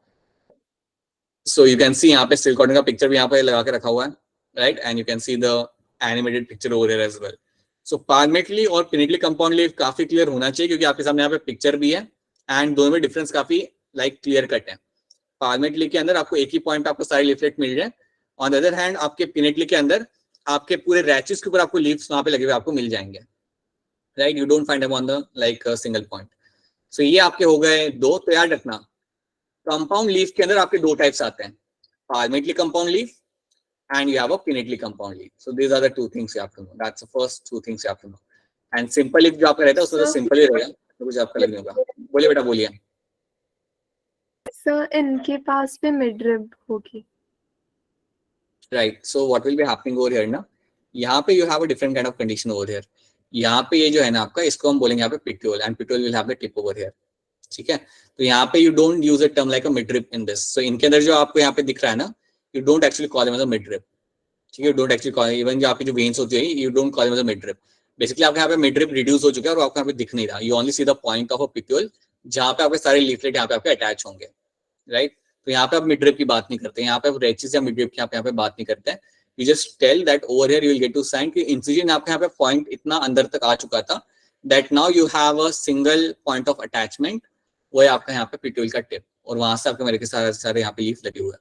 So you can see यहाँ पे silk cotton का picture भी यहाँ पे लगा के रखा हुआ है, right? And you can see the animated picture over here as well. So palmately और pinnately compound leaf काफी clear होना चाहिए, क्योंकि आपके सामने यहाँ पे picture भी है and दोनों में difference काफी like clear cut है. palmately के अंदर आपको एक ही point पे आपको सारे leaflet मिल जाए. On the other hand आपके pinnately के अंदर आपके पूरे rachis के ऊपर आपको leaves वहाँ पे लगे हुए आपको मिल जाएंगे, right? You don't find them on the like single point. So ये आपके हो गए दो. तो याद रखना compound leaf के अंदर आपके दो types आते हैं, palmately compound leaf and you have a pinnately compound leaf. So these are the two things you have to know. That's the first two things you have to know. And simple leaf जो आपका रहता है उसमें तो simple ही रहेगा, तो कुछ आपका लग नहीं होगा. बोलिए बेटा बोलिए. सर इनके पास भी मिडरिब होगी. Right. So what will be happening over here ना? यहाँ पे you have a different kind of condition over here. यहाँ पे ये जो है ना आपका, इसको हम बोलेंगे यहाँ पे petiole, and petiole will have the tip over here. ठीक है? तो यहाँ पे you don't use a term like a midrib in this. So इनके अंदर जो आपको यहाँ पे दिख रहा है ना, you don't actually call them as a midrib. ठीक है? You don't actually call even जो आपकी जो veins होती है, you don't call them as a midrib. Basically आपके यहाँ पे midrib reduce हो चुका है और आपको यहाँ पे दिख नहीं रहा. You only see the point of a petiole, जहाँ पे आपके सारे leaflet यहाँ पे आपके attach होंगे, right? तो यहाँ पे आप midrib की बात नहीं करते, यहाँ पे आप rachis या midrib की आप यहाँ पे बात नहीं करते हैं. You just tell that over here you will get to sign कि incision आपके यहाँ पे point इतना अंदर तक आ चुका था that now you have a single point of attachment, वो है आपका यहाँ पे petiole का tip, और वहां से आपके मेरे के सारे यहाँ पे leaf लगे हुए हैं.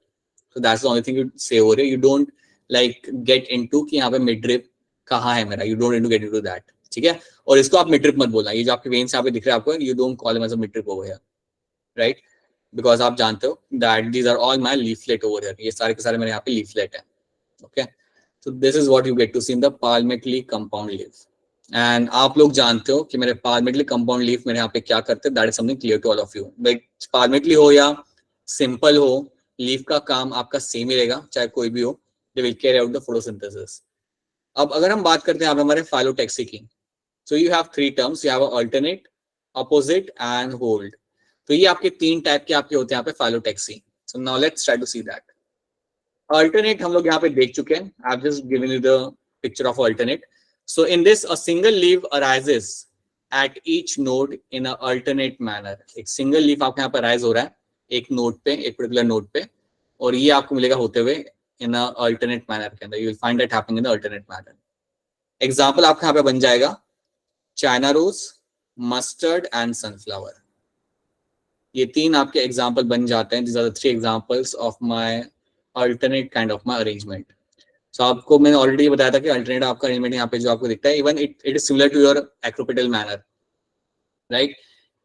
So that's the only thing you say over here. You don't like get into कि यहाँ पे midrib कहाँ है मेरा. You don't need to get into that. ठीक है? और इसको आप midrib मत बोलना. ये जो आपके veins यहाँ पे दिख रहे हैं आपको, you don't call them as a midrib over here, right? Because आप जानते हो that these are all my leaflet over here. ये सारे के सारे मेरे यहाँ पे leaflet है. Okay? So this is what you get to see in the palmately compound leaf. And आप लोग जानते हो कि मेरे palmately compound leaf मेरे यहाँ पे क्या करते हैं. That is something clear to all of you. Like palmately हो या simple हो, लीफ का काम आपका सेम ही रहेगा, चाहे कोई भी हो. They will carry out the photosynthesis. अब अगर हम बात करते हैं आप हमारे phylotaxy की, so you have three terms. You have a alternate, opposite and hold. तो ये आपके तीन टाइप के आपके होते हैं यहाँ पे phylotaxy. So now let's try to see that. Alternate हम लोग यहाँ पे देख चुके हैं. I've just given you the picture of alternate. So in this a single leaf arises at each node in a alternate manner. एक single leaf आपके यहाँ पे arise हो रहा है एक नोड पे, एक पर्टिकुलर नोड पे, और ये आपको मिलेगा होते हुए इन अ अल्टरनेट मैनर के अंदर. You will find that happening in the alternate manner. Example आपके यहाँ पे बन जाएगा China rose, mustard and sunflower. ये तीन आपके एग्जांपल बन जाते हैं. These are the three examples of my alternate kind of my arrangement. So आपको मैंने ऑलरेडी बताया था कि अल्टरनेट आपका अरेंजमेंट यहाँ पे जो आपको दिखता है, even it is similar to your acropetal manner, right?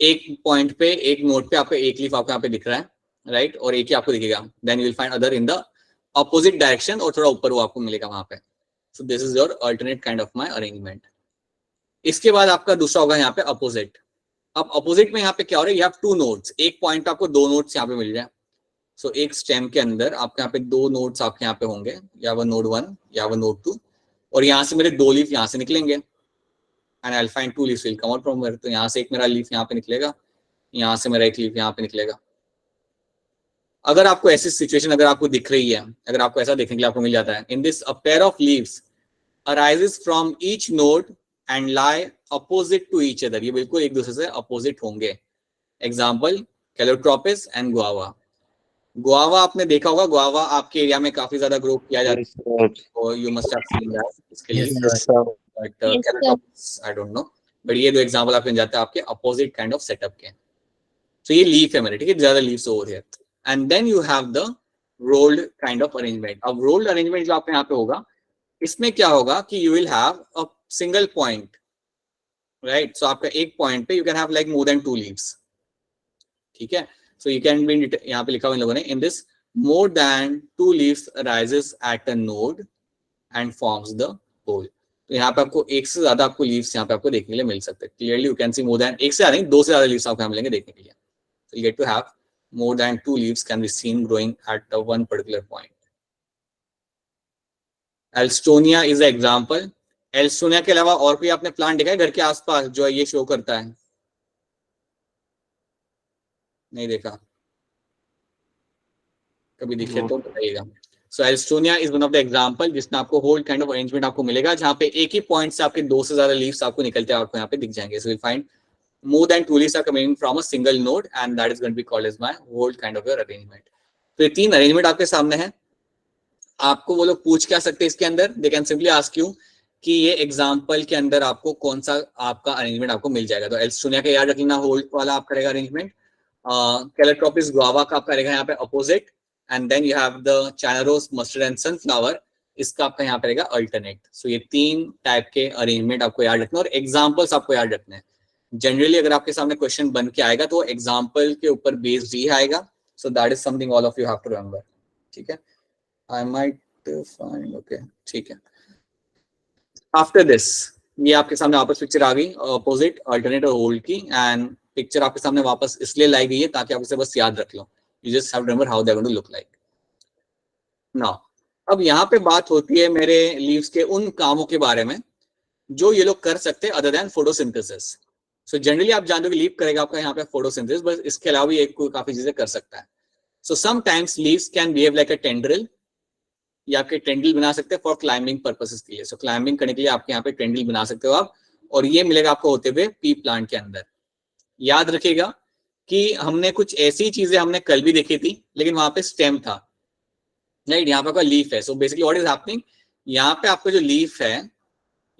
एक पॉइंट पे, एक नोड पे आपको एक लीफ आपको यहाँ पे दिख रहा है, राइट? और एक ही आपको दिखेगा. Then you will find other in the opposite direction, और थोड़ा ऊपर वो आपको मिलेगा वहां पे. So this is your alternate kind of my arrangement. इसके बाद आपका दूसरा होगा यहाँ पे अपोजिट. अब अपोजिट में यहाँ पे क्या हो रहा है, यू हैव टू नोड्स. एक पॉइंट आपको दो नोड्स यहाँ पे मिल जाए. सो एक स्टेम के अंदर आपके यहाँ पे दो नोड्स आपके यहाँ पे होंगे, या वो नोड 1 या वो नोड 2, और यहाँ से मेरे दो लीफ यहाँ से निकलेंगे. And I'll find two leaves will come out from where. तो यहाँ से एक मेरा लीफ यहाँ पे निकलेगा, यहाँ से मेरा एक लीफ यहाँ पे निकलेगा. अगर आपको ऐसी सिचुएशन अगर आपको दिख रही है, अगर आपको ऐसा देखने के लिए आपको मिल जाता है, in this a pair of leaves arises from each node and lie opposite to each other. ये बिल्कुल एक दूसरे से opposite होंगे. Example Calotropis and guava. Guava आपने देखा होगा, गुआवा आपके एरिया में काफी ज्यादा ग्रो किया जाता है. तो you must have seen that. इसके लिए I don't know, but ये दो एग्जांपल आपके जाते हैं आपके अपोजिट काइंड ऑफ सेटअप के. तो ये लीफ है मेरे, ठीक है, ज्यादा leaves over here. And then you have the rolled kind of arrangement. अब रोल्ड अरेंजमेंट जो आपके यहाँ पे होगा, इसमें क्या होगा कि you will have a single point, right? So आपका एक पॉइंट पे you can have like more than two leaves, ठीक है? सो यू कैन बी, यहाँ पे लिखा हुआ इन लोगों ने, in this more than two leaves arises at a node and forms the whole. तो यहाँ पे आपको एक से ज्यादा आपको लीव्स यहाँ पे आपको देखने के लिए मिल सकते हैं. Clearly you can C more than, एक से ज्यादा नहीं, दो से ज्यादा लीव्स आपको यहाँ मिलेंगे देखने के लिए. So you get to have more than two leaves can be seen growing at one particular point. Alstonia is example. Alstonia के अलावा और कोई आपने प्लांट देखा है घर के आसपास जो ये शो करता है? नहीं देखा? कभी दिखे तो बताइएगा। So Alstonia is one of the example जिसमें आपको होल काइंड ऑफ अरेंजमेंट आपको मिलेगा, जहां पे एक ही पॉइंट से आपके 2 से ज्यादा लीव्स आपको निकलते हैं, आपको यहाँ पे दिख जाएंगे। So you find more than 2 leaves are coming from a single node and that is going to be called as my whole kind of your arrangement. तो ये 3 अरेंजमेंट आपके सामने है। आपको वो लोग पूछ क्या सकते हैं इसके अंदर? They can simply ask you कि ये एग्जांपल के अंदर आपको कौन सा आपका अरेंजमेंट आपको मिल जाएगा। तो एल्स्टोनिया का याद रखना होल वाला आपका रहेगा अरेंजमेंट। कैलेट्रोपिस गुआवा का आपका रहेगा यहाँ पे opposite, and then you have the china rose, mustard and sunflower, इसका आपका यहाँ पे रहेगा अल्टरनेट। सो ये 3 टाइप के अरेंजमेंट आपको याद रखना और एग्जाम्पल्स आपको याद रखने हैं। जनरली अगर आपके सामने क्वेश्चन बन के आएगा तो एग्जाम्पल के ऊपर बेस्ड ही आएगा। So that is something all of you have to remember. ठीक है, आई माइट फाइंड, ओके ठीक है। आफ्टर दिस ये आपके सामने वापस पिक्चर आ गई अपोजिट, अल्टरनेट और होल्ड की, एंड पिक्चर आपके सामने वापस इसलिए लाई गई है ताकि आप इसे बस याद रख लो। You just have to remember how they are going to look like. Now अब यहाँ पे बात होती है मेरे लीव्स के उन कामों के बारे में जो ये लोग कर सकते हैं other than photosynthesis. So generally आप जानते हो कि लीव करेगा आपका यहाँ पे फोटोसिंथेसिस, बस इसके अलावा भी एक काफी चीजें कर सकता है। So sometimes leaves can behave like a tendril, या आपके टेंड्रिल बना सकते हैं फॉर क्लाइंबिंग पर्पसेस के लिए। सो क्लाइंबिंग करने के लिए आपके यहाँ पे टेंड्रिल बना सकते हो आप, और ये मिलेगा आपको होते हुए पी प्लांट के अंदर। याद रखिएगा कि हमने कुछ ऐसी चीजें हमने कल भी देखी थी, लेकिन वहां पे स्टेम था, राइट? यहाँ पे आपका लीफ है। So basically what is happening, यहाँ पे आपका जो लीफ है,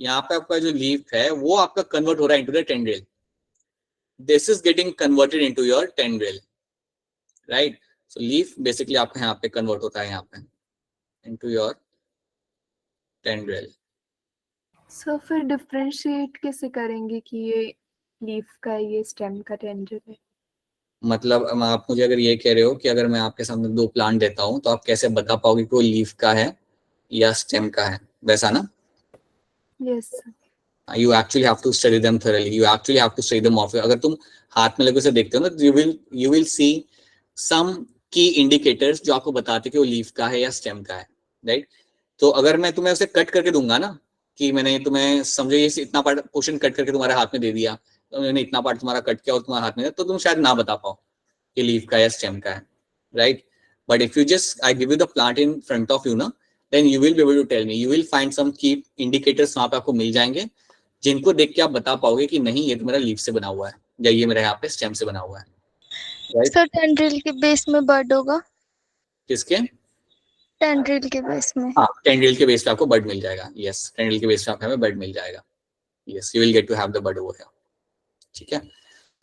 यहाँ पे आपका जो लीफ है वो आपका कन्वर्ट हो रहा है into the tendril. This is getting converted into your tendril, right? So leaf basically आपका यहाँ पे convert होता है यहाँ पे into your tendril. सो फिर डिफरेंशिएट कैसे करेंगे कि ये लीफ का है, ये स्टेम का टेंड्रिल है? मतलब आप मुझे अगर ये कह रहे हो कि अगर मैं आपके सामने 2 प्लांट देता हूँ तो आप कैसे बता पाओगे कि वो लीफ का है या स्टेम का है, वैसा ना? Yes sir. You actually have to study them thoroughly. You actually have to study them off. अगर तुम हाथ में लगे उसे देखते हो ना, you will see some key indicators जो आपको बताते कि वो लीफ का है या स्टेम का है, राइट? तो अगर मैं तुम्हें उसे कट करके दूंगा ना, कि मैंने तुम्हें समझो ये इतना पार्ट पोर्शन कट करके तुम्हारे हाथ में दे दिया, तो मैंने इतना पार्ट तुम्हारा कट किया और तुम्हारे हाथ में, तो तुम शायद ना बता पाओ कि लीफ का या स्टेम का है, right? But if you just I give you the plant in front of you ना, then you will be able to tell me, you will find some key indicators वहां पे आपको मिल जाएंगे जिनको देख के आप बता पाओगे कि नहीं ये तो मेरा लीफ से बना हुआ है या ये मेरा यहाँ पे स्टेम से बना हुआ है, राइट? सर टेंड्रिल के बेस में बर्ड होगा? किसके? टेंड्रिल के बेस में। हाँ, टेंड्रिल के बेस पे आपको बर्ड मिल जाएगा। यस, टेंड्रिल के बेस पे आपको बर्ड मिल जाएगा। Yes, you will get to have the bird over here. ठीक है,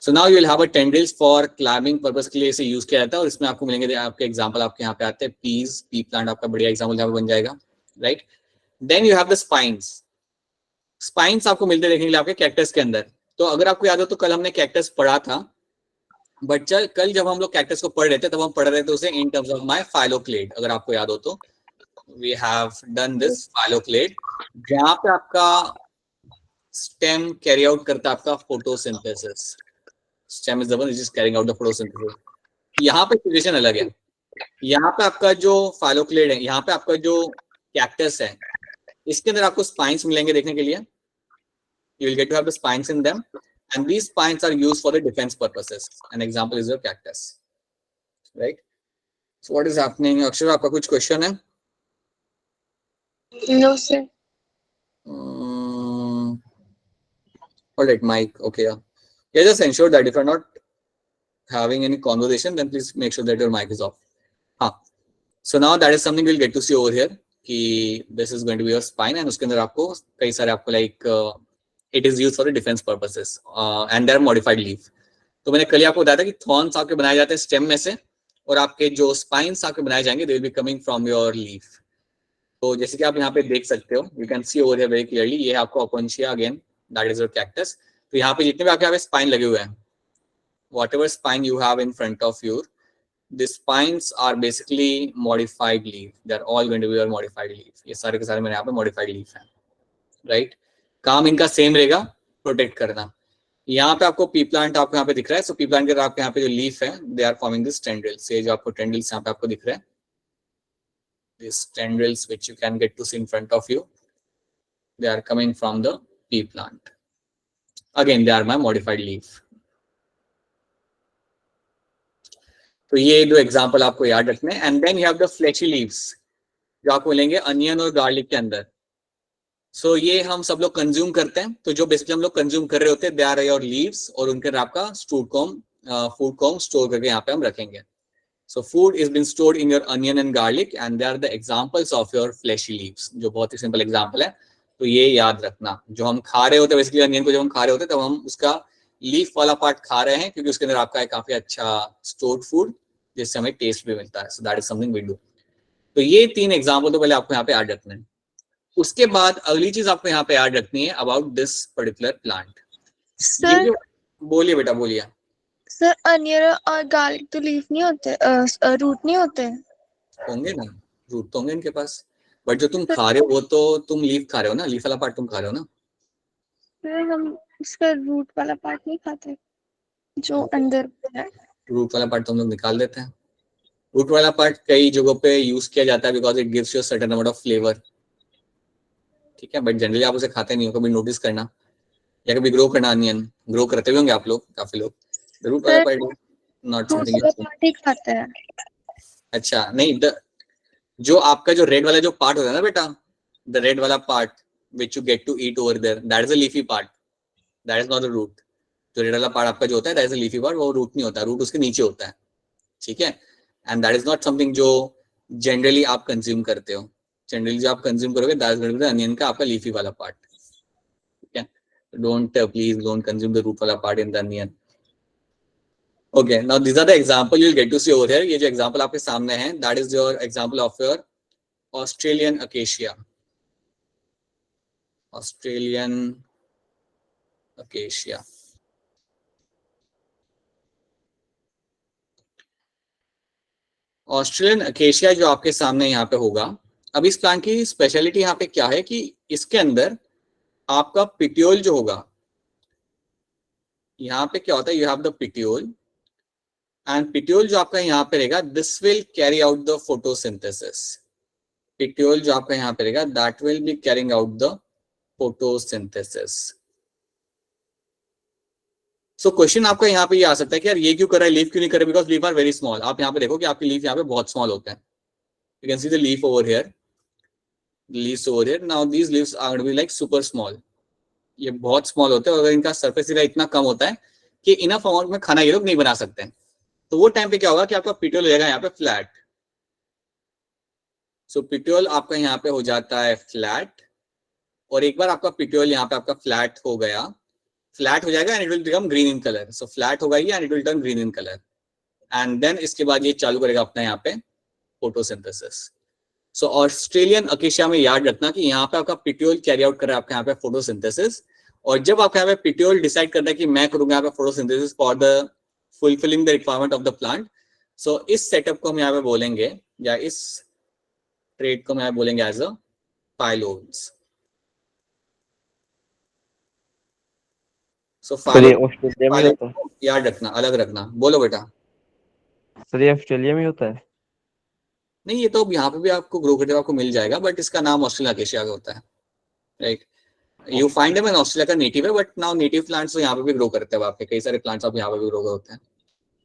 so now you will have a tendrils for climbing purpose के लिए इसे यूज किया जाता है, और इसमें आपको मिलेंगे आपके एग्जांपल आपके यहाँ पे आते हैं। पीस, पी प्लांट आपका बढ़िया एग्जांपल यहाँ पे बन जाएगा, right? Then you have the spines. Spines आपको मिलते देखने के लिए आपके कैक्टस के अंदर। तो अगर आपको याद हो तो कल हमने कैक्टस पढ़ा था, बट कल जब हम लोग कैक्टस को पढ़ रहे थे तब हम पढ़ रहे थे उसे in terms of my phylloclade. अगर आपको याद हो तो we have done this phylloclade, जहां पे आपका स्टेम कैरी आउट करता है आपका photosynthesis. Stem is the one which is carrying out the photosynthesis. यहाँ पे सिचुएशन अलग है। यहाँ पे आपका जो फाइलोक्लेड है, यहाँ पे आपका जो कैक्टस है, इसके अंदर आपको स्पाइन्स मिलेंगे देखने के लिए। You will get to have the spines in them, and these spines are used for the defense purposes. An example is your cactus, right? So what is happening? Akshay, आपका कुछ question है? No sir. All right, Mike. Okay, yeah. Yeah, just ensure that if you're not having any conversation, then please make sure that your mic is off. हाँ. So now that is something we'll get to see over here. कि this is going to be your spine, and उसके अंदर आपको कई सारे आपको like it is used for the defense purposes and there are modified leaf. तो मैंने कल आपको बताया था कि thorns आपके बनाए जाते हैं स्टेम में से, और आपके जो स्पाइन्स आपके बनाए जाएंगे they will be coming from your leaf. तो जैसे कि आप यहाँ पे देख सकते हो, you can see over here very clearly, ये आपको Opuntia again, that is your cactus. तो यहाँ पे जितने भी आपके यहाँ पे स्पाइन लगे हुए हैं, whatever spine you have in front of you, the spines are basically modified leaf. They are all going to be your modified leaf. ये सारे के सारे मेरे यहाँ पे modified leaf हैं, right? काम इनका सेम रहेगा, प्रोटेक्ट करना। यहाँ पे आपको पी प्लांट आपको यहाँ पे दिख रहा है। सो पी प्लांट के आपके यहाँ पे जो लीफ है, they are forming this tendrils. ये जो आपको टेंड्रिल्स यहाँ पे आपको दिख रहा है, these tendrils which you can get to see in front of you, they are coming from the pea plant. Again, they are my modified leaf. तो ये दो एग्जांपल आपको याद रखने हैं. And then you have the fleshy leaves जो आपको मिलेंगे अनियन और गार्लिक के अंदर. सो ये हम सब लोग कंज्यूम करते हैं. तो जो बेसिकली हम लोग कंज्यूम कर रहे होते हैं, दे आर योर लीव्स, और उनके अंदर आपका फूड कॉम स्टोर करके यहाँ पे हम रखेंगे. So food is been stored in your onion and garlic, and they are the examples of your fleshy leaves. जो बहुत ही सिंपल एग्जांपल है. तो ये याद रखना, जो हम खा रहे होते हैं बेसिकली अनियन को, जब हम खा रहे होते हैं तब हम उसका लीफ वाला पार्ट खा रहे हैं, क्योंकि उसके अंदर आपका एक काफी अच्छा स्टोर्ड फूड जिससे हमें टेस्ट भी मिलता है. So that is something we do. तो ये 3 एग्जांपल तो पहले आपको यहाँ पे याद रखना है. उसके बाद अगली चीज आपको यहाँ पे याद रखनी है about this particular plant. Sir बोलिए बेटा बोलिए. सर अनियन और गार्लिक तो लीफ नहीं होते, रूट नहीं होते. होंगे ना, रूट तो होंगे इनके पास, बट जो तुम खा रहे हो वो तो तुम लीफ खा रहे हो ना, लीफ वाला पार्ट तुम खा रहे हो ना. सर हम इसका रूट वाला पार्ट नहीं खाते जो अंदर है. रूट वाला पार्ट तो हम लोग निकाल देते हैं. रूट वाला पार्ट कई जगहों पे यूज किया जाता है because it gives you certain amount of flavour. ठीक है, बट जनरली आप उसे खाते नहीं हो. कभी नोटिस करना या कभी ग्रो करना, अनियन ग्रो करते भी होंगे आप लोग, काफी लोग. रूट वाला पार्ट नॉट समथिंग पार्ट ही खाते हैं. अच्छा नहीं, जो आपका जो रेड वाला जो पार्ट होता है ना बेटा, द रेड वाला part which you get to eat over there, that is a leafy part, that is not a root. जो रेड वाला पार्ट आपका जो होता है that is a leafy part, वो रूट नहीं होता, रूट उसके नीचे होता है. ठीक है, and that is not something जो जनरली आप कंज्यूम करते हो. जनरली जो आप कंज्यूम करोगे that is going to be the onion का आपका लीफी वाला पार्ट. ठीक है, please don't consume the root वाला part in the onion. Okay, now these are the example you'll get to see over here. ये जो example आपके सामने हैं, that is your example of your Australian acacia. Australian acacia. Australian acacia जो आपके सामने यहाँ पे होगा. अब इस प्लांट की स्पेशलिटी यहाँ पे क्या है कि इसके अंदर आपका पिट्यूल जो होगा, यहाँ पे क्या होता है, you have the petiole, and petiole जो आपका यहाँ पे रहेगा, this will carry out the photosynthesis. Petiole जो आपका यहाँ पे रहेगा, that will be carrying out the photosynthesis. So question आपका यहाँ पे ये आ सकता है कि यार ये क्यों कर रहा है, लीफ क्यों नहीं कर रहा है, because leaf are very small. आप यहाँ पे देखो कि आपके लीफ यहाँ पे बहुत स्मॉल होते हैं. You can see the leaf over here, leaves over here. Now these leaves are going to be like super small. ये बहुत स्मॉल होते हैं, अगर इनका सरफेस एरिया इतना कम होता है कि इनफ अमाउंट में खाना ये लोग नहीं बना सकते हैं. तो वो टाइम पे क्या होगा कि आपका पिट्यूल हो जाएगा यहाँ पे फ्लैट. सो पिट्यूल आपका यहाँ पे हो जाता है फ्लैट, और एक बार आपका पिट्यूल यहाँ पे आपका फ्लैट हो जाएगा and it will become green in colour. So flat होगा ये and it will turn green in colour, and then इसके बाद ये चालू करेगा अपना यहाँ पे फोटोसिंथेसिस. सो ऑस्ट्रेलियन अकेशिया में याद रखना कि यहाँ पे आपका पिट्यूल कैरी आउट कर रहा है आपका यहाँ पे फोटोसिंथेसिस. और जब आपका यहाँ पे पिट्यूल डिसाइड करता है कि मैं करूंगा यहाँ पे photosynthesis for the fulfilling the requirement of the plant, so इस सेटअप को हम यहाँ पे बोलेंगे, या इस ट्रेड को हम यहाँ बोलेंगे as a phyllodes. So sir ये ऑस्ट्रेलिया में होता है. याद रखना, अलग रखना. बोलो बेटा. सर ये ऑस्ट्रेलिया में होता है. नहीं, ये तो यहाँ पे भी आपको ग्रो करते हुए आपको मिल जाएगा, बट इसका नाम ऑस्ट्रेलियन अकेशिया का होता है. Right, you find them in Australia का नेटिव है, बट नाउ नेटिव प्लांट्स तो यहाँ पे भी ग्रो करते हैं. आपके कई सारे प्लांट्स आप यहाँ पे भी ग्रो होते हैं.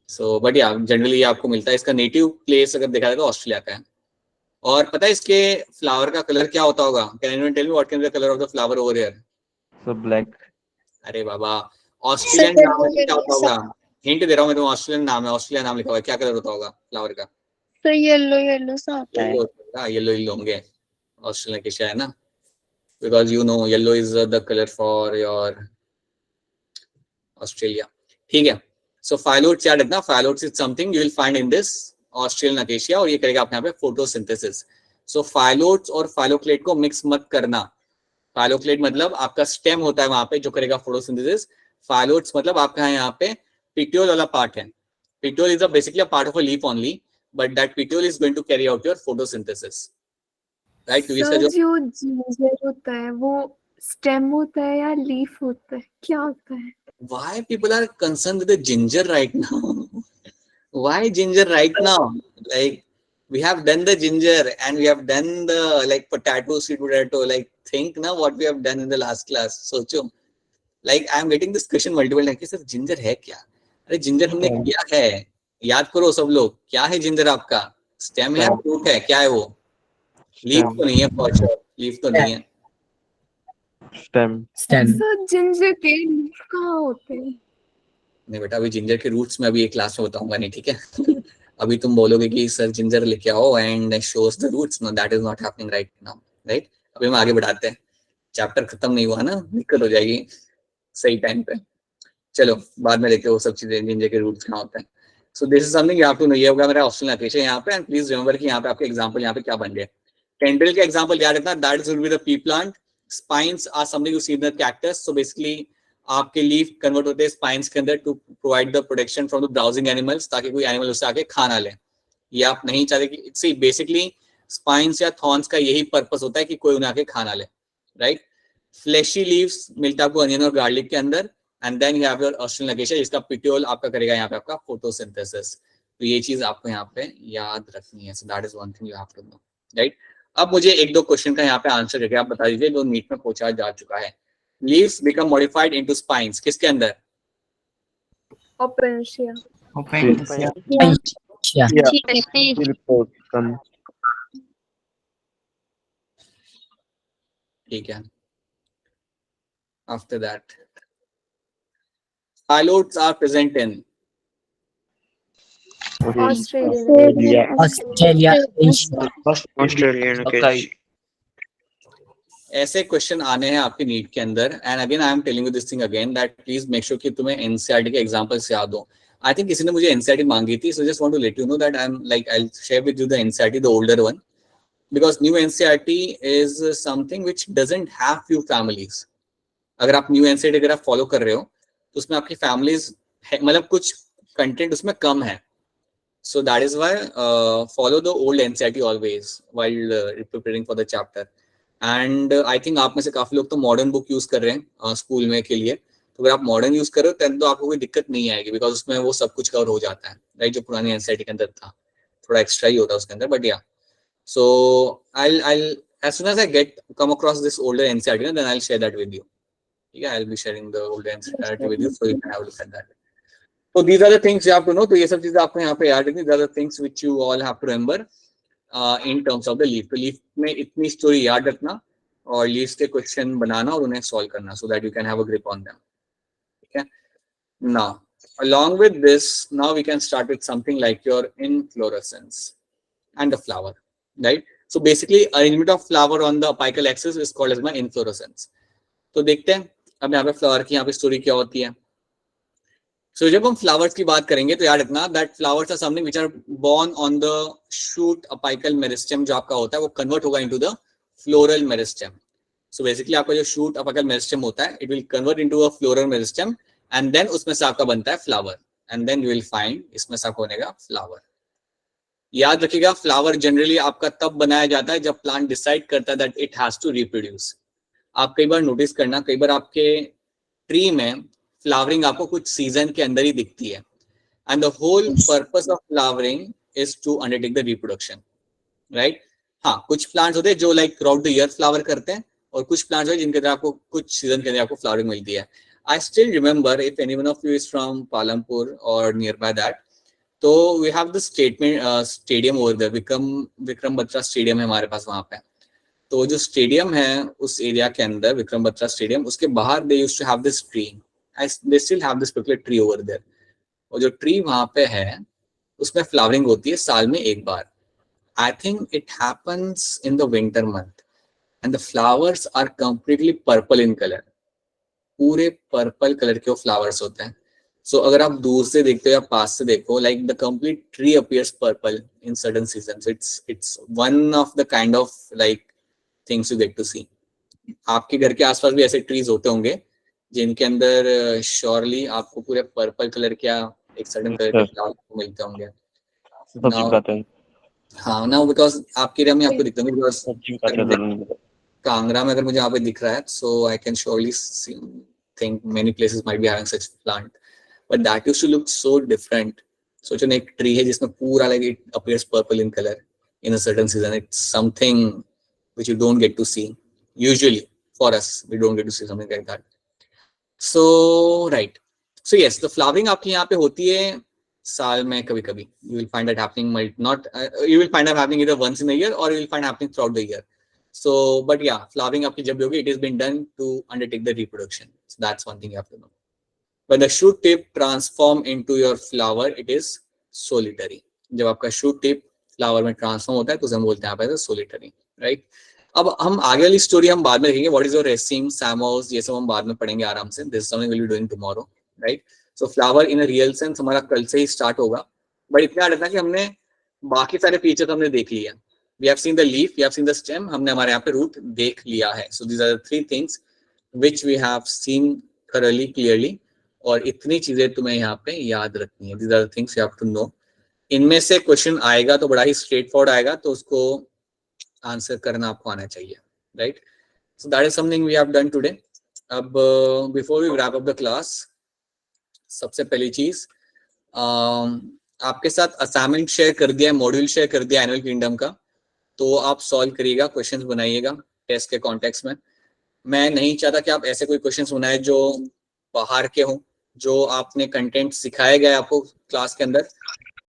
सो बट या जनरली आपको मिलता है. इसका नेटिव प्लेस अगर देखा जाए तो ऑस्ट्रेलिया का है. और पता है इसके फ्लावर का कलर क्या होता होगा? Can anyone tell me what can be the colour of the flower over here? Sir black. अरे बाबा, ऑस्ट्रेलियन नाम है, क्या होता होगा? हिंट दे रहा हूँ मैं तुम्हें. ऑस्ट्रेलियन नाम है, ऑस्ट्रेलिया नाम लिखा हुआ है, क्या कलर होता होगा फ्लावर का? तो येलो सा होता है. येलो होंगे. ऑस्ट्रेलियन अकेशिया है ना, because you know yellow is the color for your Australia. ठीक है. So phyllodes याद रखना, phyllodes is something you will find in this Australian acacia, और ये करेगा आप यहाँ पे photosynthesis. So phyllodes और phylloklate को मिक्स मत करना. Phylloklate मतलब आपका स्टेम होता है वहां पे जो करेगा photosynthesis. Phyllodes मतलब आपका यहाँ पे petiole वाला पार्ट है. Petiole is basically a part of a leaf only, but that petiole is going to carry out your photosynthesis. Right? क्योंकि इसका जो जिंजर होता है वो स्टेम होता है या लीफ होता है, क्या होता है? Why people are concerned with the ginger right now? Why ginger right now? Like we have done the ginger and we have done the like potato, sweet potato. Like think now what we have done in the last class. सोचो, like I am getting this question multiple times कि sir ginger है क्या? अरे ginger हमने किया है, याद करो सब लोग, क्या है ginger आपका? Stem है, fruit है, क्या है वो? Leaf तो नहीं है, for sure. Leaf तो नहीं है. स्टेम सर जिंजर के लीफ कहाँ होते हैं? नहीं बेटा, अभी जिंजर के रूट्स में अभी एक क्लास में बताऊंगा नहीं, ठीक है? अभी तुम बोलोगे कि सर जिंजर लेके आओ and shows the roots. No, that is not happening right now, right? अभी हम आगे बढ़ाते हैं, चैप्टर खत्म नहीं हुआ ना, दिक्कत हो जाएगी सही टाइम पे. चलो बाद में देखते हैं वो सब चीजें, जिंजर के रूट्स कहाँ होते हैं. So this is something you have to know. ये होगा मेरा ऑप्शनल लोकेशन यहाँ पे. एंड प्लीज रिमेंबर कि यहाँ पे आपके एग्जांपल यहाँ पे क्या बन गए. टेंड्रिल का एग्जांपल याद रखना, that will be the pea plant. Spines are something you see in the cactus. So basically आपके लीफ कन्वर्ट होते हैं स्पाइन्स के अंदर to provide the protection from the browsing animals, ताकि कोई एनिमल उससे आके खाना ले. ये आप नहीं चाहते कि सी बेसिकली स्पाइन्स या थॉर्न्स का यही पर्पस होता है कि कोई उन्हें आके खाना ले, राइट? फ्लेशी लीव्स मिलता है आपको अनियन और गार्लिक के अंदर. And then you have your austral location, जिसका पिट्यूल आपका करेगा यहाँ पे आपका फोटोसिंथेसिस. तो ये चीज आपको यहाँ पे याद रखनी है. So that is one thing you have to know, right? अब मुझे एक दो क्वेश्चन का यहाँ पे आंसर करके आप बता दीजिए जो नीट में पूछा जा चुका है. Leaves become modified into spines, किसके अंदर? ओपेंशिया. ठीक है. After that, phyllodes are present in Australia. Australian के ऐसे क्वेश्चन आने हैं आपके नीट के अंदर. And again I am telling you this thing again that please make sure कि तुम्हें एनसीईआरटी के एग्जांपल्स याद हो. आई थिंक किसी ने मुझे एनसीईआरटी मांगी थी, so just want to let you know that I am like I will share with you the NCERT, the older one, because new NCERT is something which doesn't have few families. अगर आप new NCERT अगर आप follow कर रहे हो तो उसमें आपकी फैमिलीज मतलब कुछ कंटेंट उसमें कम है. So that is why follow the old NCERT always while preparing for the chapter. And I think आप में से काफी लोग तो मॉडर्न बुक यूज कर रहे हैं स्कूल में के लिए. तो अगर आप मॉडर्न यूज कर रहे हो तब तो आपको कोई दिक्कत नहीं आएगी, बिकॉज उसमें वो सब कुछ कवर हो जाता है, राइट? जो पुरानी एनसीईआरटी के अंदर था थोड़ा एक्स्ट्रा ही होता है उसके अंदर. बट या सो I'll as soon as I come across this older NCERT, then I'll share that with you. Yeah, I'll be sharing the older NCERT with you so you can have a look at that. So these are the things you have to know. तो ये सब चीजें आपको यहाँ पे याद रखनी. These are the things which you all have to remember in terms of the leaf. तो leaf में इतनी story याद रखना और leaves के question बनाना और उन्हें solve करना so that you can have a grip on them. ठीक है? Now, along with this, now we can start with something like your inflorescence and the flower, right? So basically, arrangement of flower on the apical axis is called as my inflorescence. तो देखते हैं अब यहाँ पे flower की यहाँ पे story क्या होती है. So जब हम फ्लावर्स की बात करेंगे तो याद रखना that flowers are something which are born on the shoot apical meristem. जो आपका होता है वो कन्वर्ट होगा into the floral meristem. So basically आपका जो शूट अपाइकल मेरिस्टेम होता है it will convert into a floral meristem and then उसमें से आपका बनता है flower. And then you will find इसमें से आपको बनेगा फ्लावर. याद रखिएगा फ्लावर जनरली आपका तब बनाया जाता है जब प्लांट डिसाइड करता है that it has to reproduce. आप कई बार नोटिस करना, कई बार आपके ट्री में फ्लावरिंग आपको कुछ सीजन के अंदर ही दिखती है. And the whole purpose of flowering is to undertake the reproduction, right? हाँ, कुछ प्लांट्स होते हैं जो like throughout the year flower करते हैं और कुछ प्लांट्स होते हैं जिनके अंदर आपको कुछ सीजन के अंदर आपको फ्लावरिंग मिलती है. I still remember if anyone of you is from Palampur और नियर बाय दैट, तो we have the stadium over there, Vikram Batra stadium है हमारे पास वहां पे. तो जो स्टेडियम है उस एरिया के अंदर विक्रम बत्रा स्टेडियम, उसके बाहर they used to have this tree. They still have this particular tree over there. और जो ट्री वहां पे है उसमें फ्लावरिंग होती है साल में एक बार. I think it happens in the winter month and the flowers are completely purple in color. पूरे पर्पल कलर के वो फ्लावर्स होते हैं. So अगर आप दूर से देखते हो या पास से देखो, like the complete tree appears purple in certain seasons. It's one of the kind of like things you get to see. आपके घर के आसपास भी ऐसे ट्रीज होते होंगे जिनके अंदर श्योरली आपको पूरे पर्पल कलर क्या एक सर्टेन कलर के फ्लावर मिलते होंगे. हाँ ना, बिकॉज आपके एरिया में आपको दिखते होंगे, बिकॉज कांगड़ा में अगर मुझे यहाँ पे दिख रहा है so I can surely think many places might be having such plant, but that used to look so different. सोचो ना एक ट्री है जिसमें पूरा like it appears purple in colour in a certain season. It's something which you don't get to see. Usually, for us, we don't get to see something like that. So, right. So yes, the flowering आपकी यहाँ पे होती है साल में कभी-कभी. You will find that happening, you will find that happening either once in a year or you will find happening throughout the year. So, but yeah, flowering आपकी जब भी होगी, it has been done to undertake the reproduction. So that's one thing you have to know. When the shoot tip transform into your flower, it is solitary. जब आपका shoot tip flower में transform होता है तो हम बोलते हैं आप ऐसा solitary, right? अब हम आगे वाली स्टोरी हम बाद में देखेंगे. What is your raceme, samoas, ये सब हम बाद में पढ़ेंगे आराम से. This is something we'll be doing tomorrow, right? So flower in a real sense हमारा कल से ही start होगा. But इतना याद रखना कि हमने बाकी सारे फीचर हमने देख लिया. We have seen the leaf, we have seen the stem, हमने हमारे यहाँ पे root देख लिया है. So these are the three things which we have seen thoroughly, clearly. और इतनी चीजें तुम्हें यहाँ पे याद रखनी है. These are the things you have to know. इनमें से क्वेश्चन आएगा तो बड़ा ही स्ट्रेट फॉरवर्ड आएगा, तो उसको आंसर करना आपको आना चाहिए, right? So that is something we have done today. अब before we wrap up the class, सबसे पहली चीज आपके साथ असाइनमेंट शेयर कर दिया, मॉड्यूल शेयर कर दिया एनुअल किंगडम का, तो आप सॉल्व करिएगा, क्वेश्चंस बनाइएगा टेस्ट के कॉन्टेक्स्ट में. मैं नहीं चाहता कि आप ऐसे कोई क्वेश्चंस बनाए जो बाहर के हों, जो आपने कंटेंट सिखाया गया आपको क्लास के अंदर